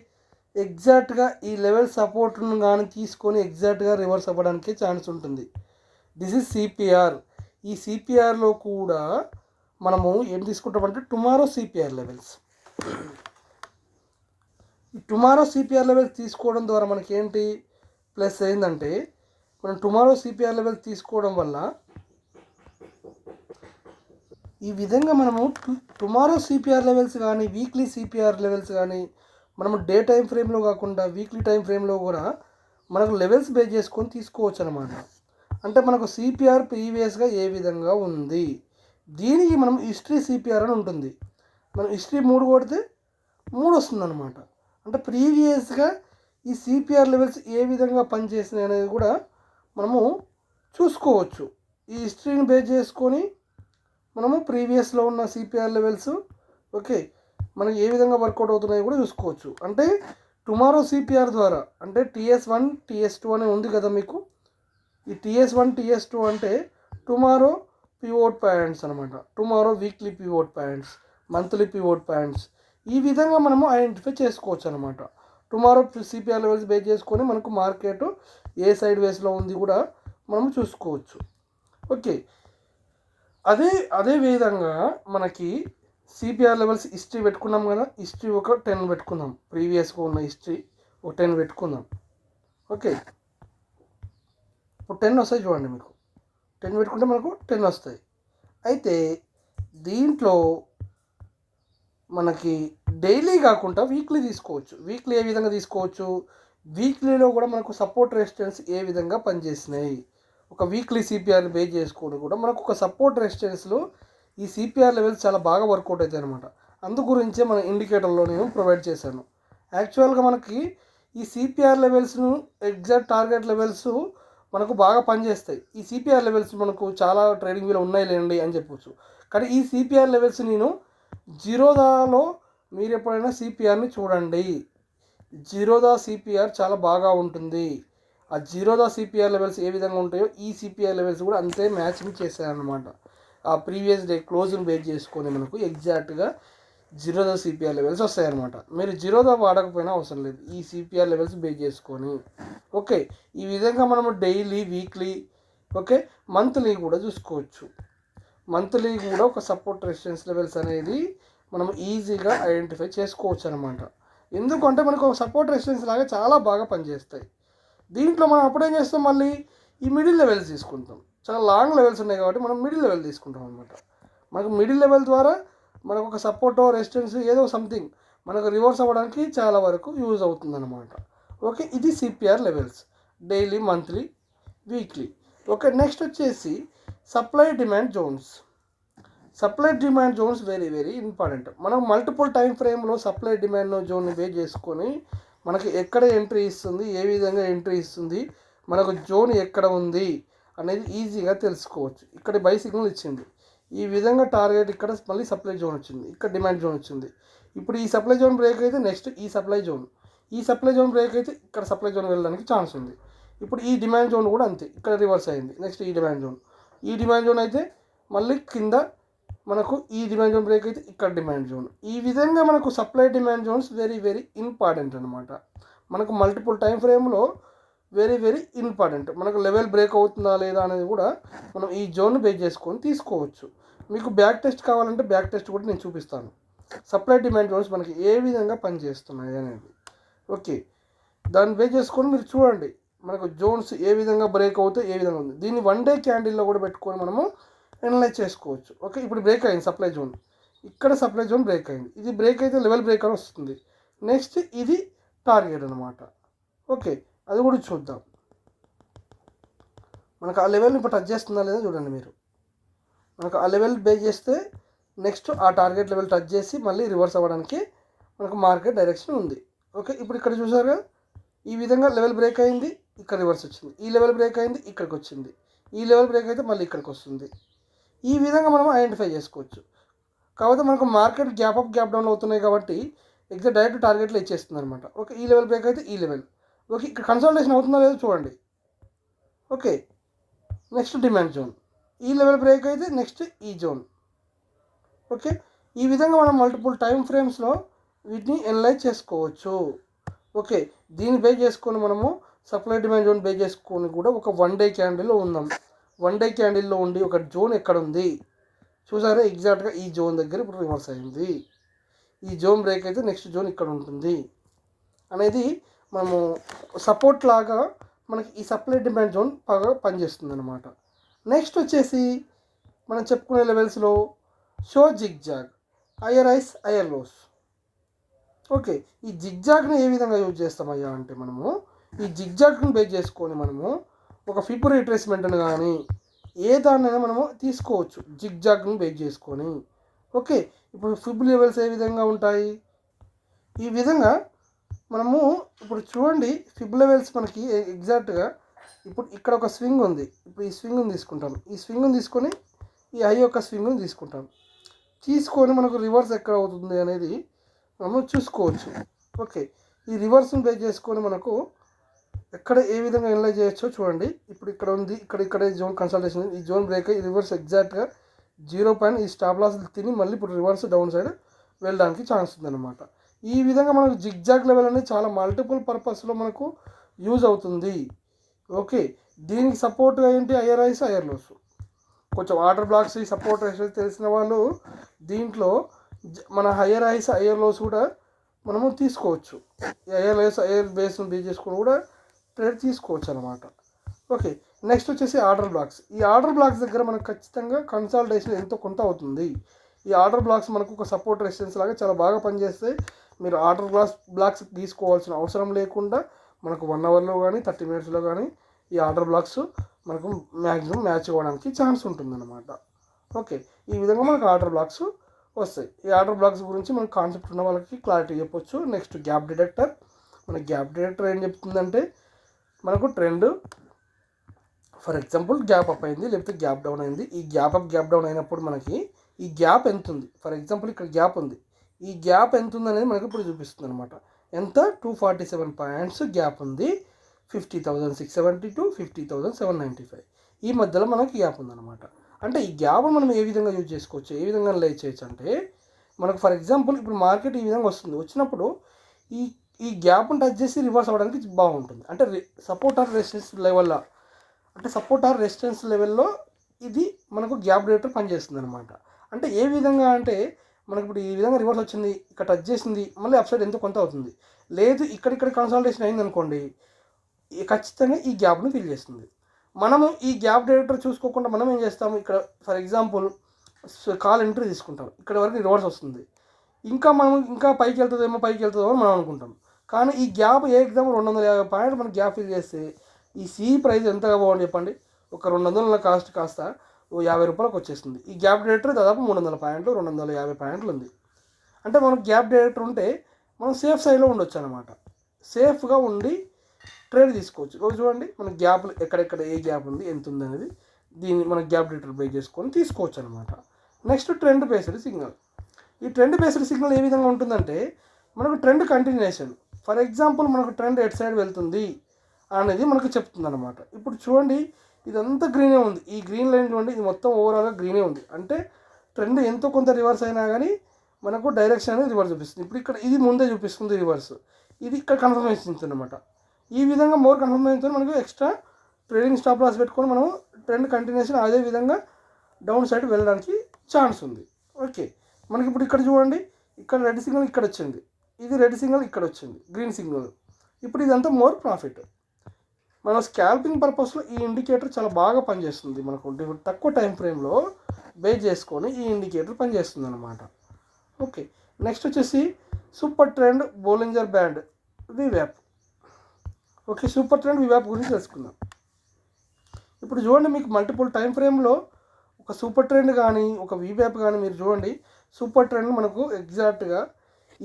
ఎగ్జాక్ట్గా ఈ లెవెల్ సపోర్ట్ను కానీ తీసుకొని ఎగ్జాక్ట్గా రివర్స్ అవ్వడానికి ఛాన్స్ ఉంటుంది. This is CPR. ఈ సిపిఆర్లో కూడా మనము ఏం తీసుకుంటామంటే టుమారో సిపిఆర్ లెవెల్స్. ఈ టుమారో సిపిఆర్ లెవెల్స్ తీసుకోవడం ద్వారా మనకి ఏంటి ప్లస్ ఏంటంటే, మనం టుమారో సిపిఆర్ లెవెల్స్ తీసుకోవడం వల్ల ఈ విధంగా మనము టుమారో సిపిఆర్ లెవెల్స్ కానీ వీక్లీ సిపిఆర్ లెవెల్స్ కానీ మనము డే టైం ఫ్రేమ్లో కాకుండా వీక్లీ టైం ఫ్రేమ్లో కూడా మనకు లెవెల్స్ బేస్ చేసుకొని తీసుకోవచ్చు అనమాట. అంటే మనకు సిపిఆర్ ప్రీవియస్గా ఏ విధంగా ఉంది, దీనికి మనం హిస్టరీ సిపిఆర్ అని ఉంటుంది. మనం హిస్టరీ 3 కొడితే 3 వస్తుందన్నమాట. అంటే ప్రీవియస్గా ఈ సిపిఆర్ లెవెల్స్ ఏ విధంగా పనిచేసినాయి అనేది కూడా మనము చూసుకోవచ్చు. ఈ హిస్టరీని బేస్ చేసుకొని మనము ప్రీవియస్లో ఉన్న సిపిఆర్ లెవెల్స్ ఓకే మనకి ఏ విధంగా వర్కౌట్ అవుతున్నాయో కూడా చూసుకోవచ్చు. అంటే టుమారో సిపిఆర్ ద్వారా, అంటే TS1 TS2 అని ఉంది కదా మీకు. ఈ TS1 TS2 అంటే టుమారో పివోట్ పాయింట్స్ అనమాట. Tomorrow weekly pivot points, monthly pivot points, ఈ విధంగా మనము ఐడెంటిఫై చేసుకోవచ్చు అనమాట. టుమారో సిపిఆర్ లెవెల్స్ బేస్ చేసుకొని మనకు మార్కెట్ ఏ సైడ్ వేస్లో ఉంది కూడా మనము చూసుకోవచ్చు. ఓకే, అదే విధంగా మనకి సిపిఆర్ లెవెల్స్ హిస్టరీ పెట్టుకున్నాం కదా. హిస్టరీ ఒక 10 పెట్టుకుందాం, ప్రీవియస్గా ఉన్న హిస్టరీ ఒక 10 పెట్టుకుందాం. ఓకే, ఇప్పుడు 10 వస్తాయి చూడండి. మీకు 10 పెట్టుకుంటే మనకు 10 వస్తాయి. అయితే దీంట్లో మనకి డైలీ కాకుండా వీక్లీ తీసుకోవచ్చు. వీక్లీ ఏ విధంగా తీసుకోవచ్చు? వీక్లీలో కూడా మనకు సపోర్ట్ రెసిస్టెన్స్ ఏ విధంగా పనిచేసినాయి, ఒక వీక్లీ సిపిఆర్ని బేస్ చేసుకోవడం కూడా మనకు ఒక సపోర్ట్ రెసిస్టెన్స్లో ఈ సిపిఆర్ లెవెల్స్ చాలా బాగా వర్కౌట్ అవుతాయి అనమాట. అందు గురించే మన ఇండికేటర్లో నేను ప్రొవైడ్ చేశాను. యాక్చువల్గా మనకి ఈ సిపిఆర్ లెవెల్స్ను ఎగ్జాక్ట్ టార్గెట్ లెవెల్స్ మనకు బాగా పనిచేస్తాయి. ఈ సిపిఆర్ లెవెల్స్ మనకు చాలా ట్రేడింగ్ వీలో ఉన్నాయి లేండి అని చెప్పొచ్చు. కానీ ఈ సిపిఆర్ లెవెల్స్ నేను జిరోదాలో మీరు ఎప్పుడైనా సిపిఆర్ని చూడండి. జిరోదా సిపిఆర్ చాలా బాగా ఉంటుంది. ఆ జిరోదా సిపిఆర్ లెవెల్స్ ఏ విధంగా ఉంటాయో ఈ సిపిఆర్ లెవెల్స్ కూడా అంతే మ్యాచింగ్ చేశారనమాట. ఆ ప్రీవియస్ డే క్లోజ్ని బేస్ చేసుకొని మనకు ఎగ్జాక్ట్గా జిరోదా సిపిఆర్ లెవెల్స్ వస్తాయన్నమాట. మీరు జిరోదా వాడకపోయినా అవసరం లేదు, ఈ సిపిఆర్ లెవెల్స్ బేస్ చేసుకొని. ఓకే, ఈ విధంగా మనము డైలీ, వీక్లీ, ఓకే మంత్లీ కూడా చూసుకోవచ్చు. మంత్లీ కూడా ఒక సపోర్ట్ రెసిస్టెన్స్ లెవెల్స్ అనేది మనం ఈజీగా ఐడెంటిఫై చేసుకోవచ్చు అనమాట. ఎందుకంటే మనకు ఒక సపోర్ట్ రెసిస్టెన్స్ లాగా చాలా బాగా పనిచేస్తాయి. దీంట్లో మనం అప్పుడేం చేస్తాం, మళ్ళీ ఈ మిడిల్ లెవెల్స్ తీసుకుంటాం. చాలా లాంగ్ లెవెల్స్ ఉన్నాయి కాబట్టి మనం మిడిల్ లెవెల్ తీసుకుంటాం అనమాట. మనకు మిడిల్ లెవెల్ ద్వారా మనకు ఒక సపోర్టో రెసిస్టెన్స్ ఏదో సంథింగ్ మనకు రివర్స్ అవ్వడానికి చాలా వరకు యూజ్ అవుతుంది అనమాట. ఓకే, ఇది CPR levels daily, monthly, weekly. Okay, next వచ్చేసి supply demand zones. Supply demand zones very very important. మనం మల్టిపుల్ టైం ఫ్రేమ్లో సప్లై డిమాండ్ జోన్ని బేస్ చేసుకొని మనకి ఎక్కడ ఎంట్రీ ఇస్తుంది, ఏ విధంగా ఎంట్రీ ఇస్తుంది, మనకు జోన్ ఎక్కడ ఉంది అనేది ఈజీగా తెలుసుకోవచ్చు. ఇక్కడ బై సిగ్నల్ ఇచ్చింది, ఈ విధంగా టార్గెట్ ఇక్కడ మళ్ళీ సప్లై జోన్ వచ్చింది, ఇక్కడ డిమాండ్ జోన్ వచ్చింది. ఇప్పుడు ఈ సప్లై జోన్ బ్రేక్ అయితే నెక్స్ట్ ఈ సప్లై జోన్, ఈ సప్లై జోన్ బ్రేక్ అయితే ఇక్కడ సప్లై జోన్ వెళ్ళడానికి ఛాన్స్ ఉంది. ఇప్పుడు ఈ డిమాండ్ జోన్ కూడా అంతే, ఇక్కడ రివర్స్ అయింది. నెక్స్ట్ ఈ డిమాండ్ జోన్, ఈ డిమాండ్ జోన్ అయితే మళ్ళీ కింద మనకు ఈ డిమాండ్ జోన్ బ్రేక్ అయితే ఇక్కడ డిమాండ్ జోన్. ఈ విధంగా మనకు supply demand zones very very important అనమాట. మనకు మల్టిపుల్ టైం ఫ్రేమ్లో వెరీ వెరీ ఇంపార్టెంట్. మనకు లెవెల్ బ్రేక్ అవుతుందా లేదా అనేది కూడా మనం ఈ జోన్ బేస్ చేసుకొని తీసుకోవచ్చు. మీకు బ్యాక్ టెస్ట్ కావాలంటే బ్యాక్ టెస్ట్ కూడా నేను చూపిస్తాను. సప్లై డిమాండ్ జోన్స్ మనకి ఏ విధంగా పనిచేస్తున్నాయి అనేది. ఓకే, దాన్ని బేస్ చేసుకొని మీరు చూడండి మనకు జోన్స్ ఏ విధంగా బ్రేక్ అవుతే ఏ విధంగా ఉంది. దీన్ని 1 డే క్యాండిల్లో కూడా పెట్టుకొని మనము అనలైజ్ చేసుకోవచ్చు. ఓకే, ఇప్పుడు బ్రేక్ అయింది సప్లై జోన్, ఇక్కడ సప్లై జోన్ బ్రేక్ అయింది. ఇది బ్రేక్ అయితే లెవెల్ బ్రేక్ అని వస్తుంది. నెక్స్ట్ ఇది టార్గెట్ అనమాట. ఓకే, అది కూడా చూద్దాం. మనకు ఆ లెవెల్ని ఇప్పుడు టచ్ చేస్తుందా లేదా చూడండి మీరు. మనకు ఆ లెవెల్ బేస్ చేస్తే నెక్స్ట్ ఆ టార్గెట్ లెవెల్ టచ్ చేసి మళ్ళీ రివర్స్ అవ్వడానికి మనకు మార్కెట్ డైరెక్షన్ ఉంది. ఓకే, ఇప్పుడు ఇక్కడ చూసారుగా ఈ విధంగా లెవెల్ బ్రేక్ అయింది, ఇక్కడ రివర్స్ వచ్చింది. ఈ లెవెల్ బ్రేక్ అయింది, ఇక్కడికి వచ్చింది. ఈ లెవెల్ బ్రేక్ అయితే మళ్ళీ ఇక్కడికి వస్తుంది. ఈ విధంగా మనం ఐడెంటిఫై చేసుకోవచ్చు. కాకపోతే మనకు market gap up gap down అవుతున్నాయి కాబట్టి ఎగ్జాక్ట్ డైరెక్ట్ టార్గెట్లో ఇచ్చేస్తుంది అనమాట. ఓకే, ఈ లెవెల్ బ్రేక్ అయితే ఈ లెవెల్. ఓకే, ఇక్కడ కన్సల్టేషన్ అవుతుందో లేదో చూడండి. ఓకే, నెక్స్ట్ డిమాండ్ జోన్, ఈ లెవెల్ బ్రేక్ అయితే నెక్స్ట్ ఈ జోన్. ఓకే, ఈ విధంగా మనం మల్టిపుల్ టైం ఫ్రేమ్స్లో వీటిని అనలైజ్ చేసుకోవచ్చు. ఓకే, దీన్ని బేస్ చేసుకొని మనము సప్లై డిమాండ్ జోన్ బేస్ చేసుకొని కూడా ఒక 1 డే క్యాండిల్లో ఉందాం. 1 డే క్యాండిల్లో ఉండి ఒక జోన్ ఎక్కడ ఉంది చూసారా, ఎగ్జాక్ట్గా ఈ జోన్ దగ్గర ఇప్పుడు రివర్స్ అయింది. ఈ జోన్ బ్రేక్ అయితే నెక్స్ట్ జోన్ ఇక్కడ ఉంటుంది అనేది మనము సపోర్ట్ లాగా మనకి ఈ సప్లై డిమాండ్ జోన్ బాగా పనిచేస్తుంది అనమాట. నెక్స్ట్ వచ్చేసి మనం చెప్పుకునే లెవెల్స్లో show zigzag, higher highs higher lows. Okay, ఈ జిగ్జాగ్ని ఏ విధంగా యూజ్ చేస్తామయ్యా అంటే మనము ఈ జిగ్జాగ్ని బేస్ చేసుకొని మనము ఒక ఫిబ్ రిట్రేస్మెంట్ని కానీ ఏ దాన్నైనా మనము తీసుకోవచ్చు జిగ్జాగ్ని బేస్ చేసుకొని. ఓకే, ఇప్పుడు ఫిబ్ లెవెల్స్ ఏ విధంగా ఉంటాయి, ఈ విధంగా మనము ఇప్పుడు చూడండి ఫిబ్ లెవెల్స్ మనకి ఎగ్జాక్ట్గా ఇప్పుడు ఇక్కడ ఒక స్వింగ్ ఉంది. ఇప్పుడు ఈ స్వింగ్ని తీసుకుంటాం, ఈ స్వింగ్ని తీసుకొని ఈ హై యొక్క స్వింగ్ని తీసుకొని మనకు రివర్స్ ఎక్కడ అవుతుంది అనేది మనం చూసుకోవచ్చు. ఓకే, ఈ రివర్స్ని బేస్ చేసుకొని మనకు ఎక్కడ ఏ విధంగా అనలైజ్ చేయొచ్చో చూడండి. ఇప్పుడు ఇక్కడ ఉంది, ఇక్కడ జోన్ కన్సల్టేషన్, ఈ జోన్ బ్రేక్ అయ్యి రివర్స్ ఎగ్జాక్ట్గా 0 పైన ఈ స్టాప్ లాస్ తిని మళ్ళీ ఇప్పుడు రివర్స్ డౌన్ సైడ్ వెళ్ళడానికి ఛాన్స్ ఉందన్నమాట. ఈ విధంగా మనకు జిగ్జాగ్ లెవెల్ అనేది చాలా మల్టిపుల్ పర్పస్లో మనకు యూజ్ అవుతుంది. ఓకే, దీనికి సపోర్ట్గా ఏంటి హయ్యర్ హైస్ హయ్యర్ లోస్. కొంచెం ఆర్డర్ బ్లాక్స్ ఈ సపోర్ట్ తెలిసిన వాళ్ళు దీంట్లో మన హయ్యర్ హైస్ హయ్యర్ లోస్ కూడా మనము తీసుకోవచ్చు. హయ్యర్ హైస్ హయ్యర్ బేస్ని బేస్ చేసుకొని కూడా ట్రేడ్ తీసుకోవచ్చు అనమాట. ఓకే, నెక్స్ట్ వచ్చేసి ఆర్డర్ బ్లాక్స్. ఈ ఆర్డర్ బ్లాక్స్ దగ్గర మనకు ఖచ్చితంగా కన్సాలిడేషన్ ఎంతో కొంత అవుతుంది. ఈ ఆర్డర్ బ్లాక్స్ మనకు ఒక సపోర్ట్ రెసిస్టెన్స్ లాగా చాలా బాగా పనిచేస్తాయి. మీరు ఆర్డర్ బ్లాక్స్ తీసుకోవాల్సిన అవసరం లేకుండా మనకు 1 అవర్లో కానీ 30 మినిట్స్లో కానీ ఈ ఆర్డర్ బ్లాక్స్ మనకు మ్యాక్సిమం మ్యాచ్ అవ్వడానికి ఛాన్స్ ఉంటుందన్నమాట. ఓకే, ఈ విధంగా మనకు ఆర్డర్ బ్లాక్స్ వస్తాయి. ఈ ఆర్డర్ బ్లాక్స్ గురించి మనకు కాన్సెప్ట్ ఉన్న వాళ్ళకి క్లారిటీ చెప్పొచ్చు. Next gap detector. మన గ్యాప్ డిటెక్టర్ ఏం చెప్తుందంటే మనకు trend for example gap up అయింది లేకపోతే గ్యాప్ డౌన్ అయింది. ఈ గ్యాప్ అప్ గ్యాప్ డౌన్ అయినప్పుడు మనకి ఈ గ్యాప్ ఎంత ఉంది, ఫర్ ఎగ్జాంపుల్ ఇక్కడ గ్యాప్ ఉంది, ఈ గ్యాప్ ఎంత ఉంది అనేది మనకి ఇప్పుడు చూపిస్తుంది అనమాట. ఎంత 247 పాయింట్స్ గ్యాప్ ఉంది. 50,672 50,795 ఈ మధ్యలో మనకి గ్యాప్ ఉందన్నమాట. అంటే ఈ గ్యాప్ మనం ఏ విధంగా యూజ్ చేసుకోవచ్చు, ఏ విధంగా అనలైజ్ చేయొచ్చు అంటే మనకు ఫర్ ఎగ్జాంపుల్ ఇప్పుడు మార్కెట్ ఈ విధంగా వస్తుంది, వచ్చినప్పుడు ఈ గ్యాప్ని టచ్ చేసి రివర్స్ అవ్వడానికి బాగుంటుంది. అంటే సపోర్ట్ ఆర్ రెసిస్టెన్స్ లెవెల్లో, అంటే సపోర్ట్ ఆర్ రెసిస్టెన్స్ లెవెల్లో ఇది మనకు గ్యాప్ డిటెక్టర్ పనిచేస్తుంది అనమాట. అంటే ఏ విధంగా అంటే మనకి ఇప్పుడు ఈ విధంగా రివర్స్ వచ్చింది, ఇక్కడ టచ్ చేసింది, మళ్ళీ అప్ సైడ్ ఎంతో కొంత అవుతుంది. లేదు ఇక్కడ కన్సల్టేషన్ అయింది అనుకోండి, ఖచ్చితంగా ఈ గ్యాప్ని ఫిల్ చేస్తుంది. మనము ఈ గ్యాప్ డిటెక్టర్ చూసుకోకుండా మనం ఏం చేస్తాము, ఇక్కడ ఫర్ ఎగ్జాంపుల్ కాల్ ఎంట్రీ తీసుకుంటాం, ఇక్కడ వరకు రివర్స్ వస్తుంది, ఇంకా పైకి వెళ్తుందేమో అని మనం అనుకుంటాం. కానీ ఈ గ్యాప్ ఏ ఎగ్జాంపుల్ 250 పాయింట్లు మనకి గ్యాప్ ఫిల్ చేస్తే ఈ సి ప్రైస్ ఎంతగా పోవాలి చెప్పండి, ఒక 200 కాస్ట్ కాస్త ₹50 వచ్చేస్తుంది. ఈ గ్యాప్ డిటెక్టర్ దాదాపు 300 పాయింట్లు 250 పాయింట్లు ఉంది. అంటే మనకు గ్యాప్ డిటెక్టర్ ఉంటే మనం సేఫ్ సైడ్లో ఉండొచ్చు అనమాట. సేఫ్గా ఉండి ట్రేడ్ తీసుకోవచ్చు. చూడండి మన గ్యాప్లు ఎక్కడెక్కడ ఏ గ్యాప్ ఉంది ఎంత ఉంది అనేది దీన్ని మన గ్యాప్ డిటెక్టర్ బేస్ చేసుకొని తీసుకోవచ్చు అనమాట. Next trend based signal. ఈ ట్రెండ్ బేస్డ్ సిగ్నల్ ఏ విధంగా ఉంటుందంటే మనకు ట్రెండ్ కంటిన్యూషన్, ఫర్ ఎగ్జాంపుల్ మనకు ట్రెండ్ ఎట్ సైడ్ వెళ్తుంది అనేది మనకు చెప్తుంది అనమాట. ఇప్పుడు చూడండి ఇదంతా గ్రీనే ఉంది, ఈ గ్రీన్ లైన్ చూడండి, ఇది మొత్తం ఓవరాల్గా గ్రీనే ఉంది. అంటే ట్రెండ్ ఎంతో కొంత రివర్స్ అయినా కానీ మనకు డైరెక్షన్ అనేది రివర్స్ చూపిస్తుంది. ఇప్పుడు ఇక్కడ ఇది ముందే చూపిస్తుంది రివర్స్, ఇది ఇక్కడ కన్ఫర్మేషన్ ఇస్తుంది అనమాట. ఈ విధంగా మోర్ కన్ఫర్మేషన్తో మనకు ఎక్స్ట్రా ట్రేడింగ్ స్టాప్ లాస్ పెట్టుకొని మనం ట్రెండ్ కంటిన్యూషన్ అదే విధంగా డౌన్ సైడ్ వెళ్ళడానికి ఛాన్స్ ఉంది. ఓకే, మనకి ఇప్పుడు ఇక్కడ చూడండి, ఇక్కడ రెడ్ సిగ్నల్ ఇక్కడ వచ్చింది, ఇది రెడ్ సిగ్నల్ ఇక్కడ వచ్చింది, గ్రీన్ సిగ్నల్. ఇప్పుడు ఇదంతా మోర్ ప్రాఫిట్. మన స్కాల్పింగ్ పర్పస్లో ఈ ఇండికేటర్ చాలా బాగా పనిచేస్తుంది. మనకు తక్కువ టైం ఫ్రేమ్లో బేస్ చేసుకొని ఈ ఇండికేటర్ పనిచేస్తుంది అనమాట. ఓకే, నెక్స్ట్ వచ్చేసి super trend Bollinger band వివ్యాప్. Okay, super trend వివ్యాప్ గురించి తెలుసుకుందాం. ఇప్పుడు చూడండి, మీకు మల్టిపుల్ టైం ఫ్రేమ్లో ఒక సూపర్ ట్రెండ్ కానీ ఒక వివ్యాప్ కానీ మీరు చూడండి, సూపర్ ట్రెండ్ మనకు ఎగ్జాక్ట్గా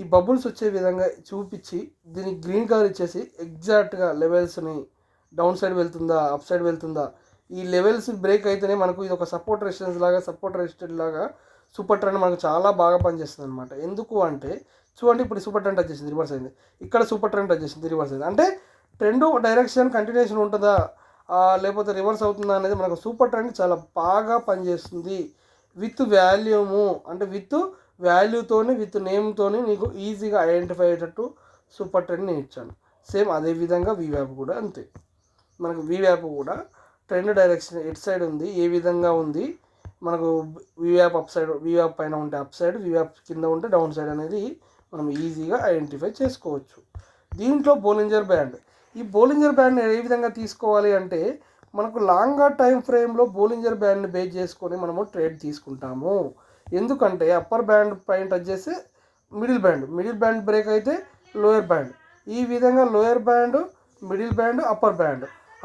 ఈ బబుల్స్ వచ్చే విధంగా చూపించి దీనికి గ్రీన్ కలర్ ఇచ్చేసి ఎగ్జాక్ట్గా లెవెల్స్ని డౌన్ సైడ్ వెళ్తుందా అప్ సైడ్ వెళ్తుందా ఈ లెవెల్స్ బ్రేక్ అయితేనే మనకు ఇది ఒక సపోర్ట్ రెసిస్టెన్స్ లాగా సూపర్ ట్రెండ్ మనకు చాలా బాగా పనిచేస్తుంది అనమాట. ఎందుకు అంటే చూడండి, ఇప్పుడు సూపర్ ట్రెండ్ వచ్చేసింది, రివర్స్ అయింది, ఇక్కడ సూపర్ ట్రెండ్ వచ్చేసింది, రివర్స్ అయింది. అంటే ట్రెండ్ డైరెక్షన్ కంటిన్యూషన్ ఉంటుందా లేకపోతే రివర్స్ అవుతుందా అనేది మనకు సూపర్ ట్రెండ్ చాలా బాగా పనిచేస్తుంది. విత్ వాల్యూము అంటే విత్ వాల్యూతోని విత్ నేమ్తోని నీకు ఈజీగా ఐడెంటిఫై అయ్యేటట్టు సూపర్ ట్రెండ్ నేను ఇచ్చాను. సేమ్ అదేవిధంగా వివ్యాప్ కూడా అంతే. మనకు వివ్యాప్ కూడా ట్రెండ్ డైరెక్షన్ ఎట్ సైడ్ ఉంది, ఏ విధంగా ఉంది, మనకు వివ్యాప్ అప్ సైడ్, వివ్యాప్ పైన ఉంటే అప్ సైడ్, వివ్యాప్ కింద ఉంటే డౌన్ సైడ్ అనేది మనం ఈజీగా ఐడెంటిఫై చేసుకోవచ్చు. దీంట్లో బోలింజర్ బ్యాండ్, ఈ బోలింజర్ బ్యాండ్ ఏ విధంగా తీసుకోవాలి అంటే మనకు లాంగర్ టైం ఫ్రేమ్లో బోలింజర్ బ్యాండ్ని బేస్ చేసుకొని మనము ట్రేడ్ తీసుకుంటాము. ఎందుకంటే అప్పర్ బ్యాండ్ పైన టచ్ చేస్తే మిడిల్ బ్యాండ్ బ్రేక్ అయితే లోయర్ బ్యాండ్, ఈ విధంగా lower band, middle band,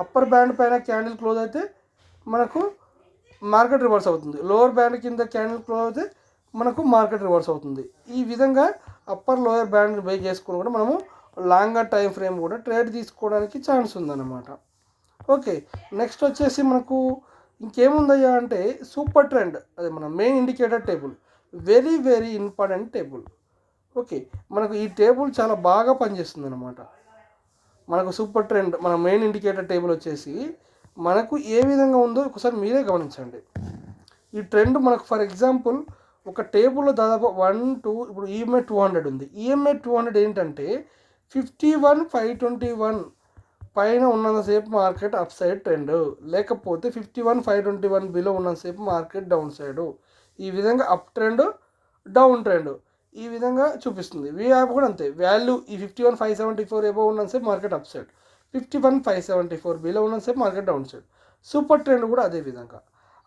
upper band పైన క్యాండిల్ క్లోజ్ అయితే మనకు మార్కెట్ రివర్స్ అవుతుంది, లోవర్ బ్యాండ్ కింద క్యాండిల్ క్లోజ్ అయితే మనకు మార్కెట్ రివర్స్ అవుతుంది. ఈ విధంగా అప్పర్ లోయర్ బ్యాండ్ బేస్ చేసుకుని కూడా మనము లాంగర్ టైం ఫ్రేమ్ కూడా ట్రేడ్ తీసుకోవడానికి ఛాన్స్ ఉందన్నమాట. ఓకే, నెక్స్ట్ వచ్చేసి మనకు ఇంకేముందయ్యా అంటే సూపర్ ట్రెండ్, అది మన main indicator table, very very important table. Okay, మనకు ఈ టేబుల్ చాలా బాగా పనిచేస్తుంది అనమాట. మనకు సూపర్ ట్రెండ్ మన మెయిన్ ఇండికేటర్ టేబుల్ వచ్చేసి మనకు ఏ విధంగా ఉందో ఒకసారి మీరే గమనించండి. ఈ ట్రెండ్ మనకు ఫర్ ఎగ్జాంపుల్ ఒక టేబుల్లో దాదాపు 1 2 ఇప్పుడు ఈఎంఐ 200 ఉంది. ఈఎంఐ 200 ఏంటంటే 51,521 పైన ఉన్నంతసేపు మార్కెట్ అప్ సైడ్ ట్రెండ్, లేకపోతే 51,521 బిలో ఉన్నంతసేపు మార్కెట్ డౌన్ సైడ్. ఈ విధంగా అప్ ట్రెండ్, డౌన్ ట్రెండ్ ఈ విధంగా చూపిస్తుంది. వివ్యాప్ కూడా అంతే, వాల్యూ ఈ 51,574 ఎబో ఉన్నంతసేపు మార్కెట్ అప్ సైడ్, 51,574 బిలో ఉన్నంతసేపు market down side. Super trend కూడా అదే విధంగా.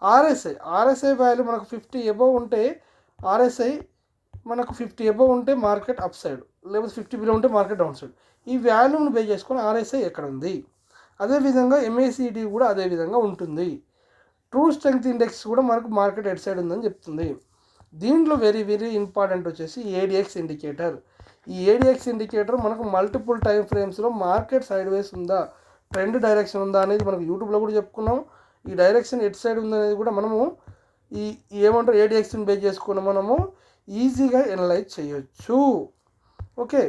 ఆర్ఎస్ఐ వాల్యూ మనకు 50 ఎబో ఉంటే ఆర్ఎస్ఐ మనకు 50 ఎబో ఉంటే మార్కెట్ అప్ సైడ్, లేకపోతే 50 బిలో ఉంటే మార్కెట్ డౌన్ సైడ్. ఈ వాల్యూని బేస్ చేసుకొని ఆర్ఎస్ఐ ఎక్కడ ఉంది. అదేవిధంగా ఎంఏసిడి కూడా అదే విధంగా ఉంటుంది. ట్రూ స్ట్రెంగ్త్ ఇండెక్స్ కూడా మనకు మార్కెట్ ఎడ్ సైడ్ ఉందని చెప్తుంది. దీంట్లో వెరీ వెరీ ఇంపార్టెంట్ వచ్చేసి ఏడిఎక్స్ ఇండికేటర్. ఈ ఏడిఎక్స్ ఇండికేటర్ మనకు మల్టిపుల్ టైం ఫ్రేమ్స్లో మార్కెట్ సైడ్ వేస్ ఉందా, ట్రెండ్ డైరెక్షన్ ఉందా అనేది మనకు యూట్యూబ్లో కూడా చెప్పుకున్నాం. ఈ డైరెక్షన్ ఎట్ సైడ్ ఉందనేది కూడా మనము ఈ ఏమంటారు ఏడిఎక్స్ని బేస్ చేసుకుని మనము ఈజీగా ఎనలైజ్ చేయొచ్చు. ఓకే,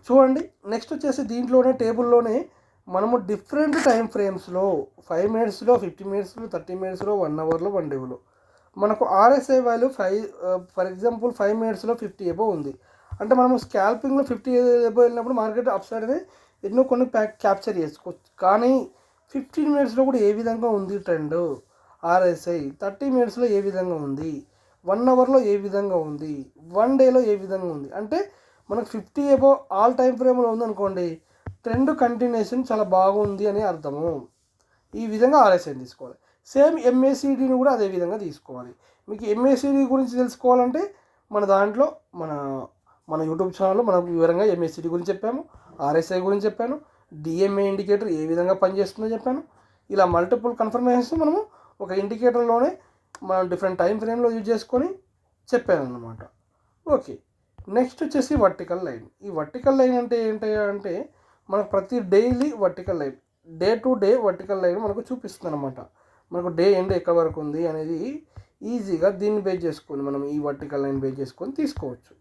చూడండి, నెక్స్ట్ వచ్చేసి దీంట్లోనే టేబుల్లోనే మనము డిఫరెంట్ టైం ఫ్రేమ్స్లో 5 మినిట్స్లో, 50 మినిట్స్లో, 30 మినిట్స్లో, 1 అవర్లో, 1 డేలో మనకు ఆర్ఎస్ఐ వాల్యూ ఫర్ ఎగ్జాంపుల్ 5 మినిట్స్లో 50 ఎబో ఉంది అంటే మనము స్కాల్పింగ్లో 50 ఎబో వెళ్ళినప్పుడు మార్కెట్ అప్ సైడ్ అనేది ఎన్నో కొన్ని క్యాప్చర్ చేసుకోవచ్చు. కానీ 15 మినిట్స్లో కూడా ఏ విధంగా ఉంది ట్రెండ్ ఆర్ఎస్ఐ, 30 మినిట్స్లో ఏ విధంగా ఉంది, 1 అవర్లో ఏ విధంగా ఉంది, 1 డేలో ఏ విధంగా ఉంది అంటే మనకు 50 ఎబో ఆల్ టైం ఫ్రేమ్లో ఉందనుకోండి, ట్రెండ్ కంటిన్యూషన్ చాలా బాగుంది అని అర్థము. ఈ విధంగా ఆర్ఎస్ఐని తీసుకోవాలి. సేమ్ ఎంఏసిడిని కూడా అదే విధంగా తీసుకోవాలి. మీకు ఎంఏసిడి గురించి తెలుసుకోవాలంటే మన దాంట్లో మన యూట్యూబ్ ఛానల్లో మనకు వివరంగా ఎంఏసిడి గురించి చెప్పాము, ఆర్ఎస్ఐ గురించి చెప్పాను, డిఎంఏ ఇండికేటర్ ఏ విధంగా పనిచేస్తుందో చెప్పాను. ఇలా మల్టిపుల్ కన్ఫర్మేషన్స్ మనము ఒక ఇండికేటర్లోనే మనం డిఫరెంట్ టైం ఫ్రేమ్లో యూజ్ చేసుకొని చెప్పాను అన్నమాట. ఓకే, నెక్స్ట్ వచ్చేసి వర్టికల్ లైన్. ఈ వర్టికల్ లైన్ అంటే ఏంటంటే మనకు ప్రతి daily vertical line, day to day vertical line మనకు చూపిస్తుంది అనమాట. మనకు డే ఎండ్ ఎక్కడ వరకు ఉంది అనేది ఈజీగా దీన్ని బేస్ చేసుకొని మనం ఈ వర్టికల్ లైన్ బేస్ చేసుకొని తీసుకోవచ్చు.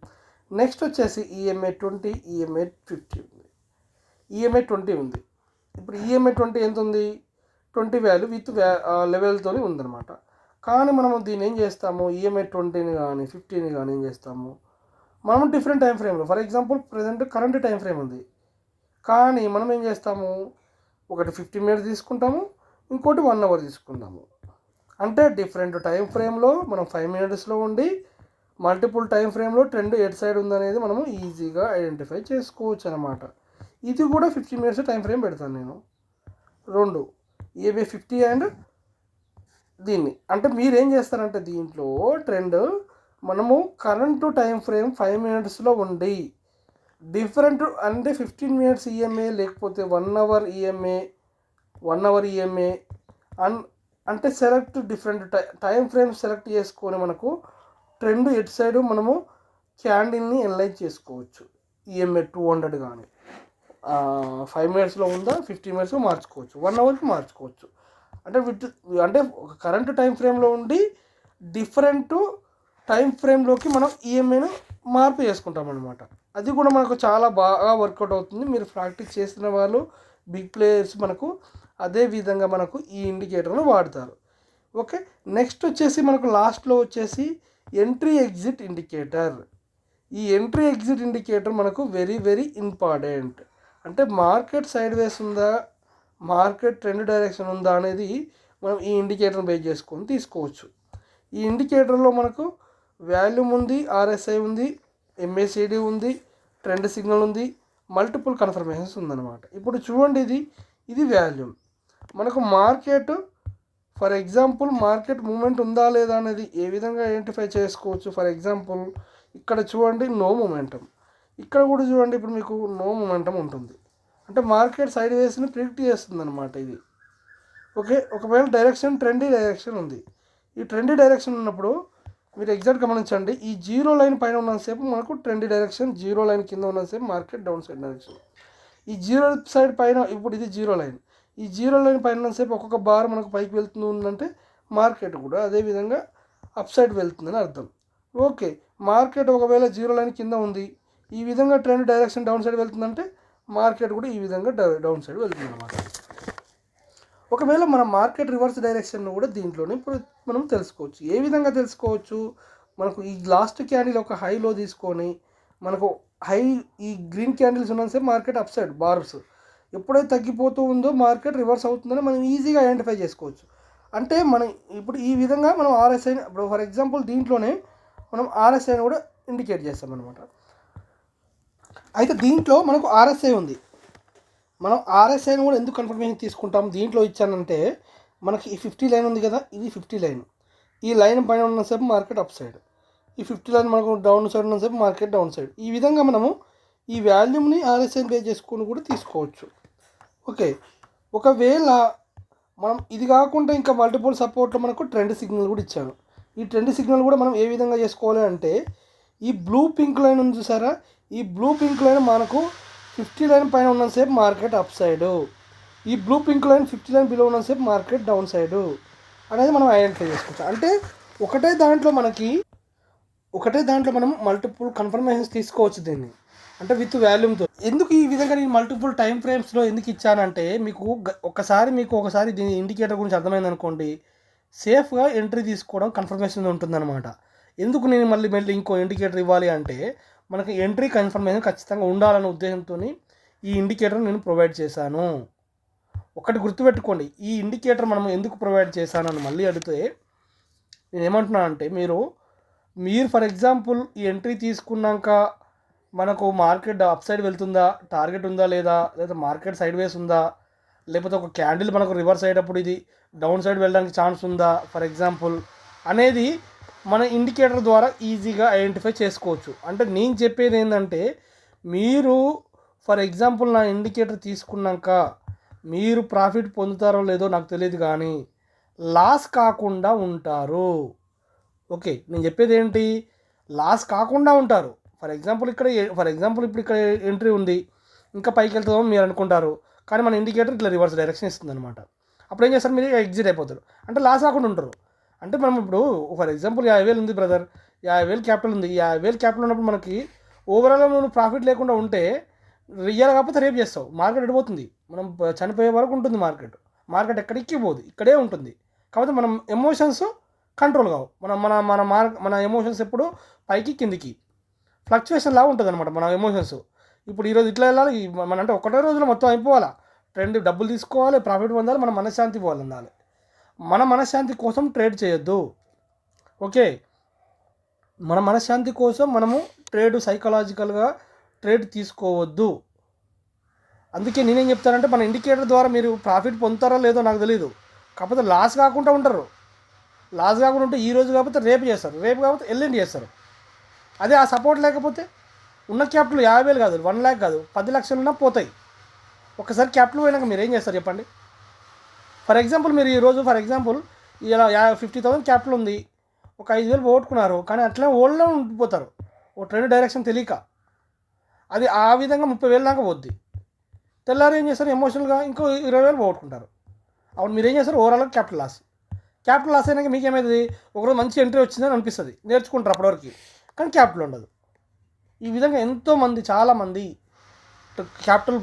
నెక్స్ట్ వచ్చేసి ఈఎంఐ 20, ఈఎంఐ 50 ఉంది, ఈఎంఐ 20 ఉంది. ఇప్పుడు ఈఎంఐ 20 ఎంత ఉంది, 20 వాల్యూ విత్ లెవెల్తో ఉందన్నమాట. కానీ మనము దీన్ని ఏం చేస్తాము, ఈఎంఐ 20ని కానీ 50ని కానీ ఏం చేస్తాము, మనము డిఫరెంట్ టైం ఫ్రేమ్లో for example present current time frame ఉంది, కానీ మనం ఏం చేస్తాము, ఒకటి 15 మినిట్స్ తీసుకుంటాము, ఇంకోటి 1 అవర్ తీసుకుంటాము. అంటే డిఫరెంట్ టైం ఫ్రేమ్లో మనం 5 మినిట్స్లో ఉండి మల్టిపుల్ టైం ఫ్రేమ్లో ట్రెండ్ ఎటు సైడ్ ఉందనేది మనము ఈజీగా ఐడెంటిఫై చేసుకోవచ్చు అనమాట. ఇది కూడా 15 మినిట్స్ టైం ఫ్రేమ్ పెడతాను నేను, రెండు ఏబి 50 అండ్ దీన్ని. అంటే మీరు ఏం చేస్తారంటే దీంట్లో ట్రెండ్ మనము కరెంటు టైం ఫ్రేమ్ 5 మినిట్స్లో ఉండి డిఫరెంట్ అంటే 15 మినిట్స్ ఈఎంఏ లేకపోతే 1 అవర్ ఈఎంఏ 1 అవర్ ఈఎంఏ అంటే select different time frame select చేసుకొని మనకు ట్రెండ్ ఎటు సైడు మనము క్యాండిల్ని ఎనలైజ్ చేసుకోవచ్చు. ఈఎంఏ 200 కానీ 5 మినిట్స్లో ఉందా 15 మినిట్స్లో మార్చుకోవచ్చు, 1 అవర్కి మార్చుకోవచ్చు. అంటే ఒక కరెంట్ టైం ఫ్రేమ్లో ఉండి డిఫరెంట్ టైం ఫ్రేమ్లోకి మనం ఈఎంఐను మార్పు చేసుకుంటాం అనమాట. అది కూడా మనకు చాలా బాగా వర్కౌట్ అవుతుంది. మీరు ప్రాక్టీస్ చేస్తున్న వాళ్ళు బిగ్ ప్లేయర్స్ మనకు అదే విధంగా మనకు ఈ ఇండికేటర్ను వాడతారు. ఓకే, నెక్స్ట్ వచ్చేసి మనకు లాస్ట్లో వచ్చేసి ఎంట్రీ ఎగ్జిట్ ఇండికేటర్. ఈ ఎంట్రీ ఎగ్జిట్ ఇండికేటర్ మనకు వెరీ వెరీ ఇంపార్టెంట్. అంటే మార్కెట్ సైడ్ వేస్ ఉందా, మార్కెట్ ట్రెండ్ డైరెక్షన్ ఉందా అనేది మనం ఈ ఇండికేటర్ని బేస్ చేసుకొని తీసుకోవచ్చు. ఈ ఇండికేటర్లో మనకు వాల్యూమ్ ఉంది, ఆర్ఎస్ఐ ఉంది, ఎంఏసిడి ఉంది, ట్రెండ్ సిగ్నల్ ఉంది, మల్టిపుల్ కన్ఫర్మేషన్స్ ఉందన్నమాట. ఇప్పుడు చూడండి, ఇది వాల్యూమ్. మనకు market for example market moment ఉందా లేదా అనేది ఏ విధంగా ఐడెంటిఫై చేసుకోవచ్చు. ఫర్ ఎగ్జాంపుల్ ఇక్కడ చూడండి నో మూమెంటం, ఇక్కడ కూడా చూడండి ఇప్పుడు మీకు నో మూమెంటం ఉంటుంది. అంటే మార్కెట్ సైడ్ వేస్ని ప్రిడిక్ట్ చేస్తుంది అనమాట ఇది. ఓకే, ఒకవేళ డైరెక్షన్ ట్రెండీ డైరెక్షన్ ఉంది. ఈ ట్రెండీ డైరెక్షన్ ఉన్నప్పుడు మీరు ఎగ్జాక్ట్ గమనించండి, ఈ జీరో లైన్ పైన ఉన్నంతసేపు మనకు ట్రెండీ డైరెక్షన్, జీరో లైన్ కింద ఉన్నంతసేపు మార్కెట్ డౌన్ సైడ్ డైరెక్షన్. ఈ జీరో సైడ్ పైన ఇప్పుడు ఇది జీరో లైన్, ఈ జీరో లైన్ పైన ఉన్నంతసేపు ఒక్కొక్క బార్ మనకు పైకి వెళ్తుందంటే మార్కెట్ కూడా అదేవిధంగా అప్ సైడ్ వెళ్తుందని అర్థం. ఓకే, మార్కెట్ ఒకవేళ జీరో లైన్ కింద ఉంది, ఈ విధంగా ట్రెండ్ డైరెక్షన్ డౌన్ సైడ్ వెళ్తుందంటే మార్కెట్ కూడా ఈ విధంగా డౌన్ సైడ్ వెళ్తుంది అన్నమాట. ఒకవేళ మన మార్కెట్ రివర్స్ డైరెక్షన్ కూడా దీంట్లోనే ఇప్పుడు మనం తెలుసుకోవచ్చు. ఏ విధంగా తెలుసుకోవచ్చు, మనకు ఈ లాస్ట్ క్యాండిల్ ఒక హైలో తీసుకొని మనకు హై ఈ గ్రీన్ క్యాండిల్స్ ఉన్నంతసేపు మార్కెట్ అప్ సైడ్ బార్స్, ఎప్పుడైతే తగ్గిపోతూ ఉందో మార్కెట్ రివర్స్ అవుతుందని మనం ఈజీగా ఐడెంటిఫై చేసుకోవచ్చు. అంటే మనం ఇప్పుడు ఈ విధంగా మనం ఆర్ఎస్ఐని ఇప్పుడు ఫర్ ఎగ్జాంపుల్ దీంట్లోనే మనం ఆర్ఎస్ఐని కూడా ఇండికేట్ చేస్తాం అనమాట. అయితే దీంట్లో మనకు ఆర్ఎస్ఐ ఉంది, మనం ఆర్ఎస్ఐని కూడా ఎందుకు కన్ఫర్మేషన్ తీసుకుంటాం దీంట్లో ఇచ్చానంటే, మనకి ఈ 50 లైన్ ఉంది కదా, ఇది 50 లైన్, ఈ లైన్ పైన ఉన్నసేపు మార్కెట్ అప్ సైడ్, ఈ 50 లైన్ మనకు డౌన్ సైడ్ ఉన్నసేపు మార్కెట్ డౌన్ సైడ్. ఈ విధంగా మనము ఈ వాల్యూమ్ని ఆర్ఎస్ఐని బేస్ చేసుకొని కూడా తీసుకోవచ్చు. ఓకే, ఒకవేళ మనం ఇది కాకుండా ఇంకా మల్టిపుల్ సపోర్ట్లో మనకు ట్రెండ్ సిగ్నల్ కూడా ఇచ్చాను. ఈ ట్రెండ్ సిగ్నల్ కూడా మనం ఏ విధంగా చేసుకోవాలి అంటే, ఈ బ్లూ పింక్ లైన్ ఉంది చూసారా, ఈ బ్లూ పింక్ లైన్ మనకు 50 లైన్ పైన ఉన్నంతసేపు మార్కెట్ అప్ సైడు, ఈ blue pink line 50 line below ఉన్నంతసేపు మార్కెట్ డౌన్ సైడు అనేది మనం ఐడెంటిఫై చేసుకోవచ్చు. అంటే ఒకటే దాంట్లో మనం మల్టిపుల్ కన్ఫర్మేషన్స్ తీసుకోవచ్చు దీన్ని, అంటే విత్ వాల్యూమ్తో. ఎందుకు ఈ విధంగా నేను మల్టిపుల్ టైం ఫ్రేమ్స్లో ఎందుకు ఇచ్చానంటే, మీకు ఒకసారి దీని ఇండికేటర్ గురించి అర్థమైంది అనుకోండి, సేఫ్గా ఎంట్రీ తీసుకోవడం కన్ఫర్మేషన్ ఉంటుందన్నమాట. ఎందుకు నేను మళ్ళీ ఇంకో ఇండికేటర్ ఇవ్వాలి అంటే, మనకి ఎంట్రీ కన్ఫర్మేషన్ ఖచ్చితంగా ఉండాలనే ఉద్దేశంతో ఈ ఇండికేటర్ నేను ప్రొవైడ్ చేశాను. ఒకటి గుర్తుపెట్టుకోండి, ఈ ఇండికేటర్ మనం ఎందుకు ప్రొవైడ్ చేశానని మళ్ళీ అడిగితే నేను ఏమంటున్నాను అంటే, మీరు ఫర్ ఎగ్జాంపుల్ ఈ ఎంట్రీ తీసుకున్నాక మనకు మార్కెట్ అప్ సైడ్ వెళ్తుందా, టార్గెట్ ఉందా లేదా మార్కెట్ సైడ్ వేస్ ఉందా, లేకపోతే ఒక క్యాండిల్ మనకు రివర్స్ అయ్యేటప్పుడు ఇది డౌన్ సైడ్ వెళ్ళడానికి ఛాన్స్ ఉందా ఫర్ ఎగ్జాంపుల్ అనేది మన ఇండికేటర్ ద్వారా ఈజీగా ఐడెంటిఫై చేసుకోవచ్చు. అంటే నేను చెప్పేది ఏంటంటే, మీరు ఫర్ ఎగ్జాంపుల్ నా ఇండికేటర్ తీసుకున్నాక మీరు ప్రాఫిట్ పొందుతారో లేదో నాకు తెలియదు, కానీ లాస్ కాకుండా ఉంటారు. ఓకే, నేను చెప్పేది ఏంటి, లాస్ కాకుండా ఉంటారు. ఫర్ ఎగ్జాంపుల్ ఇప్పుడు ఇక్కడ ఎంట్రీ ఉంది, ఇంకా పైకి వెళ్తామో మీరు అనుకుంటారు, కానీ మన ఇండికేటర్ ఇట్లా రివర్స్ డైరెక్షన్ ఇస్తుంది అనమాట. అప్పుడు ఏం చేస్తారు, మీరు ఎగ్జిట్ అయిపోతారు, అంటే లాస్ కాకుండా ఉంటారు. అంటే మనం ఇప్పుడు ఫర్ ఎగ్జాంపుల్ 50,000 ఉంది బ్రదర్, 50,000 క్యాపిటల్ ఉంది. ఈ 50,000 క్యాపిటల్ ఉన్నప్పుడు మనకి ఓవరాల్గా మనం ప్రాఫిట్ లేకుండా ఉంటే రియల్ కాకపోతే రేపు చేస్తావు, మార్కెట్ ఎడిపోతుంది, మనం చనిపోయే వరకు ఉంటుంది మార్కెట్ ఎక్కడికి పోదు, ఇక్కడే ఉంటుంది. కాకపోతే మనం ఎమోషన్స్ కంట్రోల్ కావు, మన ఎమోషన్స్ ఎప్పుడు పైకి కిందికి ఫ్లక్చువేషన్ లాగా ఉంటుంది అనమాట మన ఎమోషన్స్. ఇప్పుడు ఈరోజు ఇట్లా వెళ్ళాలి మన అంటే ఒకటే రోజులో మొత్తం అయిపోవాలా, ట్రెండ్ డబ్బులు తీసుకోవాలి, ప్రాఫిట్ పొందాలి, మన మనశ్శాంతి పొందాలి. మన మనశ్శాంతి కోసం ట్రేడ్ చేయొద్దు. ఓకే, మన మనశ్శాంతి కోసం మనము ట్రేడ్ సైకలాజికల్గా ట్రేడ్ తీసుకోవద్దు. అందుకే నేనేం చెప్తానంటే మన ఇండికేటర్ ద్వారా మీరు ప్రాఫిట్ పొందుతారో లేదో నాకు తెలియదు, కాకపోతే లాస్ కాకుండా ఉంటారు. లాస్ కాకుండా ఉంటే ఈరోజు కాకపోతే రేపు చేస్తారు, రేపు కాకపోతే ఎల్లుండి చేస్తారు. అదే ఆ సపోర్ట్ లేకపోతే ఉన్న క్యాపిటల్ 50,000 కాదు, 1 lakh కాదు, 10 లక్షలు ఉన్నా పోతాయి. ఒకసారి క్యాపిటల్ పోయినాక మీరు ఏం చేస్తారు చెప్పండి? ఫర్ ఎగ్జాంపుల్ మీరు ఈరోజు ఇలా 50,000 క్యాపిటల్ ఉంది, ఒక 5,000 పోగొట్టుకున్నారు, కానీ అట్లనే ఓల్డ్లో ఉండిపోతారు, ఓ ట్రెండ్ డైరెక్షన్ తెలియక. అది ఆ విధంగా 30,000 దాకా పోద్ది. తెల్లారు ఏం చేస్తారు, ఎమోషనల్గా ఇంకో 20,000 పోగొట్టుకుంటారు. అప్పుడు మీరు ఏం చేస్తారు, ఓవరాల్గా క్యాపిటల్ లాస్ అయినాక మీకు ఏమవుతుంది, ఒకరోజు మంచి ఎంట్రీ వచ్చిందని అనిపిస్తుంది, నేర్చుకుంటారు అప్పటివరకు, కానీ క్యాపిటల్ ఉండదు. ఈ విధంగా ఎంతోమంది చాలామంది క్యాపిటల్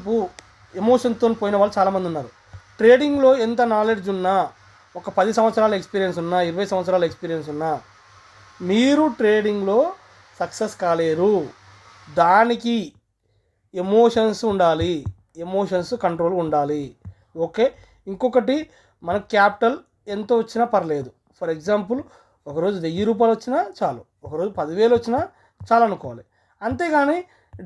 ఎమోషన్తో పోయిన వాళ్ళు చాలామంది ఉన్నారు. ట్రేడింగ్లో ఎంత నాలెడ్జ్ ఉన్నా, ఒక 10 సంవత్సరాల ఎక్స్పీరియన్స్ ఉన్నా, 20 సంవత్సరాల ఎక్స్పీరియన్స్ ఉన్నా, మీరు ట్రేడింగ్లో సక్సెస్ కాలేరు. దానికి ఎమోషన్స్ ఉండాలి, ఎమోషన్స్ కంట్రోల్ ఉండాలి. ఓకే, ఇంకొకటి మన క్యాపిటల్ ఎంత వచ్చినా పర్లేదు. ఫర్ ఎగ్జాంపుల్ ఒకరోజు 1000 రూపాయలు వచ్చినా చాలు, ఒకరోజు 10,000 వచ్చినా చాలు అనుకోవాలి. అంతేగాని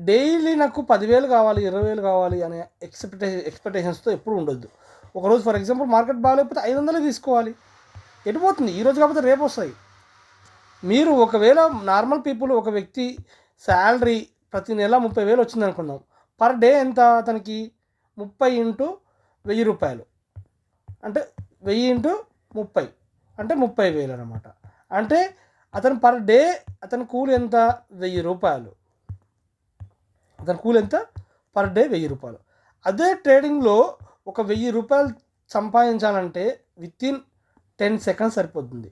డైలీ నాకు 10,000 కావాలి, 20,000 కావాలి అనే ఎక్స్పెక్టేషన్స్తో ఎప్పుడు ఉండొద్దు. ఒకరోజు ఫర్ ఎగ్జాంపుల్ మార్కెట్ బాగాలేకపోతే 500 తీసుకోవాలి. ఎటుపోతుంది, ఈరోజు కాకపోతే రేపు వస్తాయి. మీరు ఒకవేళ నార్మల్ పీపుల్, ఒక వ్యక్తి శాలరీ ప్రతి నెల 30,000 వచ్చింది అనుకుందాం, పర్ డే ఎంత అతనికి 30 × 1,000 రూపాయలు అంటే 1000 × 30 అంటే 30,000 అనమాట. అంటే అతను పర్ డే అతని కూలి ఎంత, 1,000 రూపాయలు. అతని కూలి ఎంత, పర్ డే 1,000 రూపాయలు. అదే ట్రేడింగ్లో ఒక 1,000 రూపాయలు సంపాదించాలంటే వితిన్ 10 సెకండ్స్ సరిపోతుంది.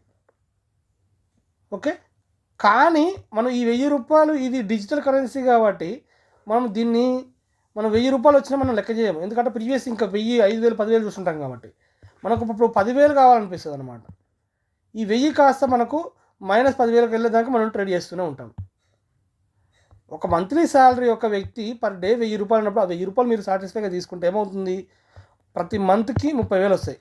ఓకే, కానీ మనం ఈ 1,000 రూపాయలు ఇది డిజిటల్ కరెన్సీ కాబట్టి మనం 1,000 రూపాయలు వచ్చినా మనం లెక్క చేయము, ఎందుకంటే ప్రీవియస్ ఇంకా 1,000, 5,000, 10,000 చూస్తుంటాం కాబట్టి మనకు ఇప్పుడు 10,000 కావాలనిపిస్తుంది అనమాట. ఈ 1,000 కాస్త మనకు -10,000కి వెళ్ళేదాకా మనం ట్రేడ్ చేస్తూనే ఉంటాం. ఒక మంత్లీ శాలరీ ఒక వ్యక్తి పర్ డే 1,000 రూపాయలు ఉన్నప్పుడు ఆ 1,000 రూపాయలు మీరు సాటిస్ఫైగా తీసుకుంటే ఏమవుతుంది, ప్రతి మంత్కి 30,000 వస్తాయి.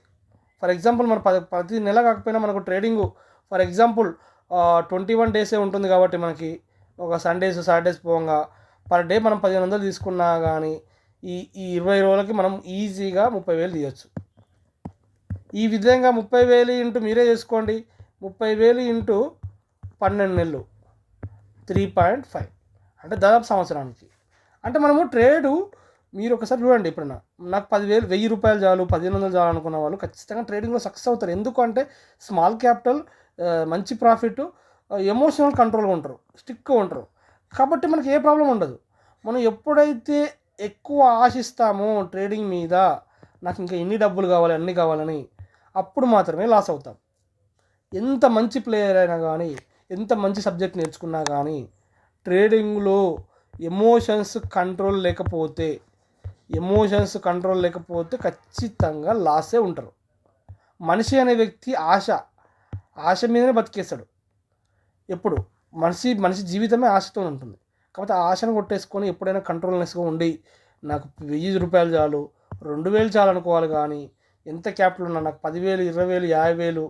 ఫర్ ఎగ్జాంపుల్ మన ప్రతి నెల కాకపోయినా మనకు ట్రేడింగ్ ఫర్ ఎగ్జాంపుల్ 21 డేసే ఉంటుంది కాబట్టి మనకి ఒక సండేస్ సాటర్డేస్ పోగా పర్ డే మనం 1,500 తీసుకున్నా కానీ ఈ 20 రోజులకి మనం ఈజీగా 30,000 తీయచ్చు. ఈ విధంగా 30,000 ఇంటూ మీరే చేసుకోండి, 30,000 ఇంటూ 12 నెలలు 3.5 అంటే దాదాపు సంవత్సరానికి. అంటే మనము ట్రేడు మీరు ఒకసారి చూడండి, ఎప్పుడన్నా నాకు 10,000, 1,000 రూపాయలు చాలు, 1,500 చాలు అనుకున్న వాళ్ళు ఖచ్చితంగా ట్రేడింగ్లో సక్సెస్ అవుతారు. ఎందుకంటే స్మాల్ క్యాపిటల్, మంచి ప్రాఫిట్, ఎమోషనల్ కంట్రోల్గా ఉంటారు, స్టిక్గా ఉంటారు. కాబట్టి మనకి ఏ ప్రాబ్లం ఉండదు. మనం ఎప్పుడైతే ఎక్కువ ఆశిస్తామో ట్రేడింగ్ మీద, నాకు ఇంకా ఎన్ని డబ్బులు కావాలి, అన్నీ కావాలని, అప్పుడు మాత్రమే లాస్ అవుతాం. ఎంత మంచి ప్లేయర్ అయినా కానీ, ఎంత మంచి సబ్జెక్ట్ నేర్చుకున్నా కానీ ట్రేడింగ్లో ఎమోషన్స్ కంట్రోల్ లేకపోతే ఖచ్చితంగా లాసే ఉంటారు. మనిషి అనే వ్యక్తి ఆశ మీదనే బతికేస్తాడు. ఎప్పుడు మనిషి జీవితమే ఆశతో ఉంటుంది. కాబట్టి ఆ ఆశను కొట్టేసుకొని ఎప్పుడైనా కంట్రోల్నెస్గా ఉండి నాకు 1,000 రూపాయలు చాలు, 2,000 చాలు అనుకోవాలి. కానీ ఎంత క్యాపిటల్ ఉన్నా నాకు 10,000, 20,000, 50,000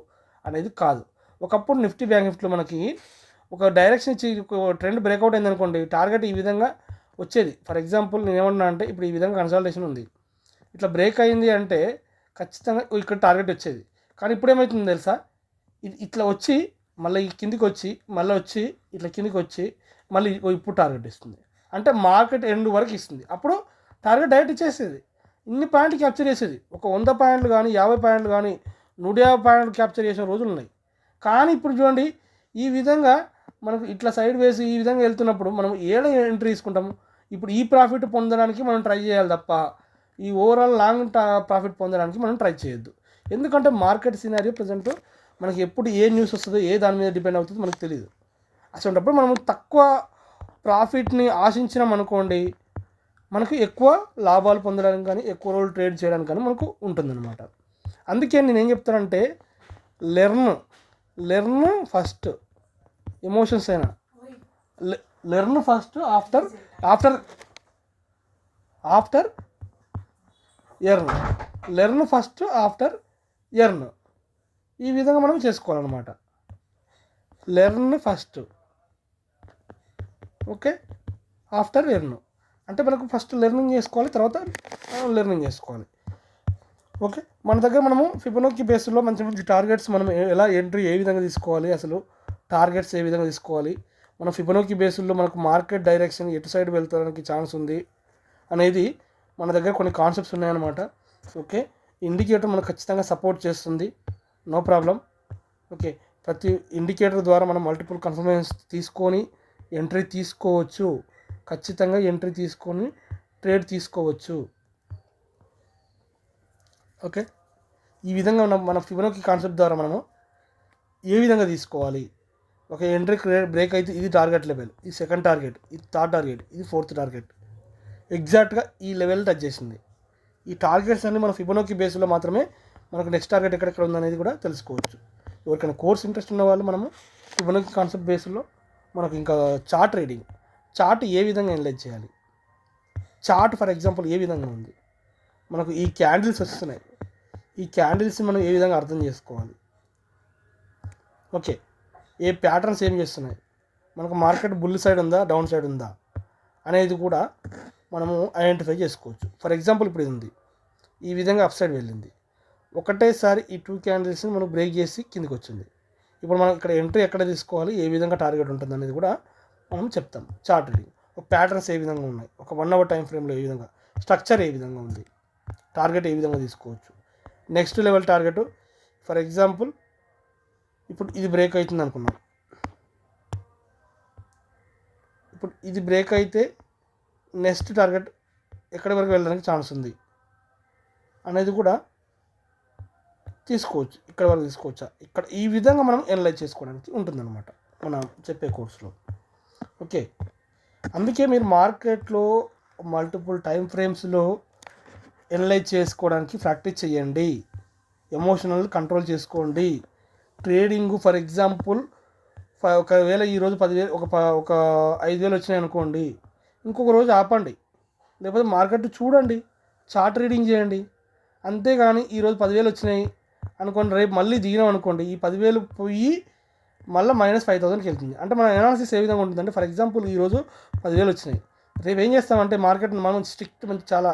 అనేది కాదు. ఒకప్పుడు నిఫ్టీ బ్యాంక్ నిఫ్టీలో మనకి ఒక డైరెక్షన్ ఇచ్చి ట్రెండ్ బ్రేక్అవుట్ అయింది అనుకోండి, టార్గెట్ ఈ విధంగా వచ్చేది. ఫర్ ఎగ్జాంపుల్ నేను ఏమన్నా అంటే ఇప్పుడు ఈ విధంగా కన్సల్టేషన్ ఉంది, ఇట్లా బ్రేక్ అయింది అంటే ఖచ్చితంగా ఇక్కడ టార్గెట్ వచ్చేది. కానీ ఇప్పుడు ఏమవుతుంది తెలుసా, ఇట్లా వచ్చి మళ్ళీ కిందికి వచ్చి మళ్ళీ వచ్చి ఇట్లా కిందికి వచ్చి మళ్ళీ ఇప్పుడు టార్గెట్ ఇస్తుంది. అంటే మార్కెట్ ఎండ్ వరకు ఇస్తుంది, అప్పుడు టార్గెట్ డైరెక్ట్ ఇచ్చేసేది. ఇన్ని పాయింట్లు క్యాప్చర్ చేసేది, ఒక 100 పాయింట్లు కానీ 50 పాయింట్లు కానీ 150 పాయింట్లు క్యాప్చర్ చేసిన రోజులు ఉన్నాయి. కానీ ఇప్పుడు చూడండి, ఈ విధంగా మనకు ఇట్లా సైడ్ వేసి ఈ విధంగా వెళ్తున్నప్పుడు మనం ఏడ ఎంట్రీ తీసుకుంటాము. ఇప్పుడు ఈ ప్రాఫిట్ పొందడానికి మనం ట్రై చేయాలి తప్ప ఈ ఓవరాల్ లాంగ్ ప్రాఫిట్ పొందడానికి మనం ట్రై చేయొద్దు. ఎందుకంటే మార్కెట్ సినారియో ప్రజెంట్ మనకి ఎప్పుడు ఏ న్యూస్ వస్తుందో, ఏ దాని మీద డిపెండ్ అవుతుందో మనకు తెలియదు. అసలుంటప్పుడు మనం తక్కువ ప్రాఫిట్ని ఆశించినాం అనుకోండి, మనకు ఎక్కువ లాభాలు పొందడానికి కానీ ఎక్కువ రోజులు ట్రేడ్ చేయడానికి కానీ మనకు ఉంటుందన్నమాట. అందుకే నేను ఏం చెప్తానంటే లెర్న్ ఫస్ట్, ఎమోషన్స్ అయినా learn first, after after earn, learn first after earn. ఈ విధంగా మనం చేసుకోవాలన్నమాట. Learn first, okay, after earn. అంటే మనకు ఫస్ట్ లెర్నింగ్ చేసుకోవాలి, తర్వాత లెర్నింగ్ చేసుకోవాలి. ఓకే, మన దగ్గర మనము ఫిబొనాకీ బేస్లో మంచి మంచి టార్గెట్స్ మనం ఎలా ఎంట్రీ ఏ విధంగా తీసుకోవాలి, అసలు టార్గెట్స్ ఏ విధంగా తీసుకోవాలి, మన ఫిబొనాకీ బేస్లో మనకు మార్కెట్ డైరెక్షన్ ఎటు సైడ్ వెళ్తానికి ఛాన్స్ ఉంది అనేది మన దగ్గర కొన్ని కాన్సెప్ట్స్ ఉన్నాయన్నమాట. ఓకే, ఇండికేటర్ మనకు ఖచ్చితంగా సపోర్ట్ చేస్తుంది, నో ప్రాబ్లం. ఓకే, ప్రతి ఇండికేటర్ ద్వారా మనం మల్టిపుల్ కన్ఫర్మేషన్స్ తీసుకొని ఎంట్రీ తీసుకోవచ్చు, ఖచ్చితంగా ఎంట్రీ తీసుకొని ట్రేడ్ తీసుకోవచ్చు. ఓకే, ఈ విధంగా మన ఫిబొనాకీ కాన్సెప్ట్ ద్వారా మనము ఏ విధంగా తీసుకోవాలి. ఒక ఎంట్రీ బ్రేక్ అయితే ఇది టార్గెట్ లెవెల్, ఇది సెకండ్ టార్గెట్, ఇది థర్డ్ టార్గెట్, ఇది ఫోర్త్ టార్గెట్, ఎగ్జాక్ట్గా ఈ లెవెల్ టచ్ చేసింది. ఈ టార్గెట్స్ అన్ని మన ఫిబొనాకీ బేస్లో మాత్రమే మనకు నెక్స్ట్ టార్గెట్ ఎక్కడెక్కడ ఉందనేది కూడా తెలుసుకోవచ్చు. ఎవరికైనా కోర్స్ ఇంట్రెస్ట్ ఉన్న వాళ్ళు మనము ఫిబొనాకీ కాన్సెప్ట్ బేస్లో మనకు ఇంకా చార్ట్ రీడింగ్, చార్ట్ ఏ విధంగా అనలైజ్ చేయాలి, చార్ట్ ఫర్ ఎగ్జాంపుల్ ఏ విధంగా ఉంది, మనకు ఈ క్యాండిల్స్ వస్తున్నాయి, ఈ క్యాండిల్స్ మనం ఏ విధంగా అర్థం చేసుకోవాలి. ఓకే, ఏ ప్యాటర్న్స్ ఏం చేస్తున్నాయి, మనకు మార్కెట్ బుల్ సైడ్ ఉందా డౌన్ సైడ్ ఉందా అనేది కూడా మనము ఐడెంటిఫై చేసుకోవచ్చు. ఫర్ ఎగ్జాంపుల్ ఇప్పుడు ఇది ఉంది, ఈ విధంగా అప్ సైడ్ వెళ్ళింది, ఒకటేసారి ఈ 2 క్యాండిల్స్ని మనం బ్రేక్ చేసి కిందికి వచ్చింది. ఇప్పుడు మనం ఇక్కడ ఎంట్రీ ఎక్కడ తీసుకోవాలి, ఏ విధంగా టార్గెట్ ఉంటుంది అనేది కూడా మనం చెప్తాం. చార్ట్ రీడింగ్, ఒక ప్యాటర్న్స్ ఏ విధంగా ఉన్నాయి, ఒక 1 అవర్ టైం ఫ్రేమ్లో ఏ విధంగా, స్ట్రక్చర్ ఏ విధంగా ఉంది, టార్గెట్ ఏ విధంగా తీసుకోవచ్చు, next level target. For example ఇప్పుడు ఇది బ్రేక్ అవుతుంది అనుకున్నాం, ఇప్పుడు ఇది బ్రేక్ అయితే నెక్స్ట్ టార్గెట్ ఎక్కడి వరకు వెళ్ళడానికి ఛాన్స్ ఉంది అనేది కూడా తీసుకోవచ్చు, ఇక్కడ వరకు తీసుకోవచ్చా, ఇక్కడ ఈ విధంగా మనం అనలైజ్ చేసుకోవడానికి ఉంటుందన్నమాట మనం చెప్పే కోర్సులో. ఓకే, అందుకే మీరు మార్కెట్లో మల్టిపుల్ టైం ఫ్రేమ్స్లో అనలైజ్ చేసుకోవడానికి ప్రాక్టీస్ చేయండి, ఎమోషనల్ కంట్రోల్ చేసుకోండి. ట్రేడింగ్ ఫర్ ఎగ్జాంపుల్ ఒకవేళ ఈరోజు 10,000 ఒక 5,000 వచ్చినాయి అనుకోండి, ఇంకొక రోజు ఆపండి, లేకపోతే మార్కెట్ చూడండి, చార్ట్ రీడింగ్ చేయండి. అంతేగాని ఈరోజు 10,000 వచ్చినాయి అనుకోండి, రేపు మళ్ళీ దిగినాం అనుకోండి, ఈ 10,000 పోయి మళ్ళీ -5,000కి వెళ్తుంది. అంటే మన అనాలిసిస్ ఏ విధంగా ఉంటుందంటే, ఫర్ ఎగ్జాంపుల్ ఈరోజు 10,000 వచ్చినాయి, రేపు ఏం చేస్తామంటే మార్కెట్ మనం స్ట్రిక్ట్ మంచి చాలా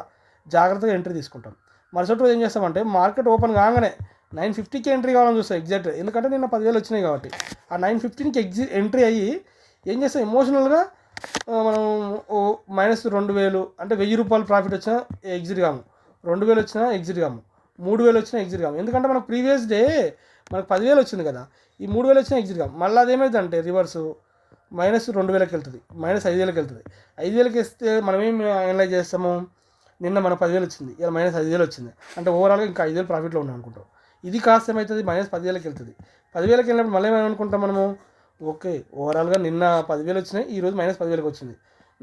జాగ్రత్తగా ఎంట్రీ తీసుకుంటాం. మరుసటి రోజు ఏం చేస్తామంటే మార్కెట్ ఓపెన్ కాగానే 950కి ఎంట్రీ కావాలని చూస్తాం ఎగ్జాక్ట్, ఎందుకంటే నిన్న 10,000 వచ్చినాయి కాబట్టి. ఆ 915కి ఎంట్రీ అయ్యి ఏం చేస్తాం, ఎమోషనల్గా మనం -2,000 అంటే 1,000 రూపాయలు ప్రాఫిట్ వచ్చినా ఎగ్జిట్ కాము, 2,000 వచ్చినా ఎగ్జిట్ కాము, 3,000 వచ్చినా ఎగ్జిట్ కాము. ఎందుకంటే మనకు ప్రీవియస్ డే మనకు 10,000 వచ్చింది కదా, ఈ 3,000 వచ్చినా ఎగ్జిట్ కాము. మళ్ళీ అదేమైందంటే రివర్సు -2,000కి వెళ్తుంది, -5,000కి వెళ్తుంది. 5,000కి వేస్తే మనం ఏం అనలైజ్ చేస్తాము, నిన్న మన 10,000 వచ్చింది, ఇలా -5,000 వచ్చింది, అంటే ఓవరాల్గా ఇంకా 5,000 ప్రాఫిట్లో ఉన్నాం అనుకుంటాం. ఇది కాస్ట్ ఏమవుతుంది, -10,000కి వెళ్తుంది. 10,000కి వెళ్ళినప్పుడు మళ్ళీ ఏమనుకుంటాం మనము, ఓకే ఓవరాల్గా నిన్న 10,000 వచ్చినాయి, ఈరోజు -10,000కి వచ్చింది,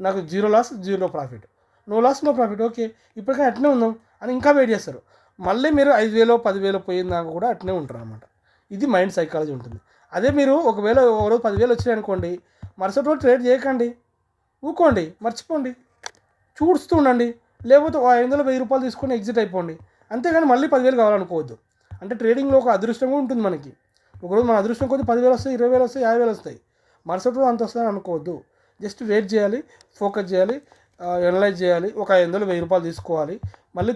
నాకు 0 loss 0 profit, no loss no profit, okay ఇప్పటికే అట్నే ఉందాం అని ఇంకా వెయిట్ చేస్తారు. మళ్ళీ మీరు 5,000 10,000 పోయిందాకా కూడా అట్నే ఉంటారు అనమాట. ఇది మైండ్ సైకాలజీ ఉంటుంది. అదే మీరు ఒకవేళ రోజు 10,000 వచ్చినాయి అనుకోండి, మరుసటి రోజు ట్రేడ్ చేయకండి, ఊకోండి, మర్చిపోండి, చూస్తూ ఉండండి, లేకపోతే 500 1,000 రూపాయలు తీసుకొని ఎగ్జిట్ అయిపోండి. అంతేగాని మళ్ళీ 10,000 కావాలనుకోవద్దు. అంటే ట్రేడింగ్లో ఒక అదృష్టం కూడా ఉంటుంది మనకి. ఒకరోజు మన అదృష్టం కొద్ది 10,000 వస్తాయి, 20,000 వస్తాయి, 50,000 వస్తాయి, మరుసటి రోజు అంత వస్తాయని అనుకోవద్దు. జస్ట్ వెయిట్ చేయాలి, ఫోకస్ చేయాలి, అనలైజ్ చేయాలి. ఒక 500 1,000 రూపాయలు తీసుకోవాలి, మళ్ళీ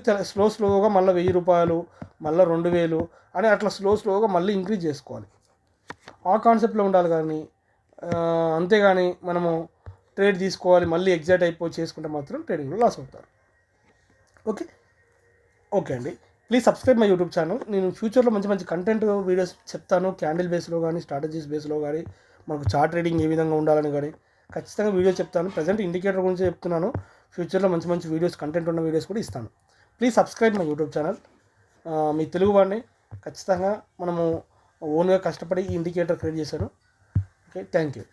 స్లోగా మళ్ళీ 1,000 రూపాయలు, మళ్ళీ 2,000 అని అట్లా స్లోగా మళ్ళీ ఇంక్రీజ్ చేసుకోవాలి. ఆ కాన్సెప్ట్లో ఉండాలి. కానీ అంతేగాని మనము ట్రేడ్ తీసుకోవాలి మళ్ళీ ఎగ్జైట్ అయిపోయి చేసుకుంటే మాత్రం ట్రేడింగ్లో లాస్ అవుతారు. ఓకే అండి, please subscribe my YouTube channel. నేను ఫ్యూచర్లో మంచి మంచి కంటెంట్ వీడియోస్ చెప్తాను, క్యాండిల్ బేస్లో కానీ స్ట్రాటజీస్ బేస్లో కానీ మనకు చార్ట్ ట్రేడింగ్ ఏ విధంగా ఉండాలని కానీ ఖచ్చితంగా వీడియో చెప్తాను. ప్రజెంట్ ఇండికేటర్ గురించి చెప్తున్నాను, ఫ్యూచర్లో మంచి మంచి వీడియోస్ కంటెంట్ ఉన్న వీడియోస్ కూడా ఇస్తాను. Please subscribe my YouTube channel. మీ తెలుగు వాడిని ఖచ్చితంగా మనము ఓన్గా కష్టపడి ఈ ఇండికేటర్ క్రియేట్ చేశాను. Okay, thank you.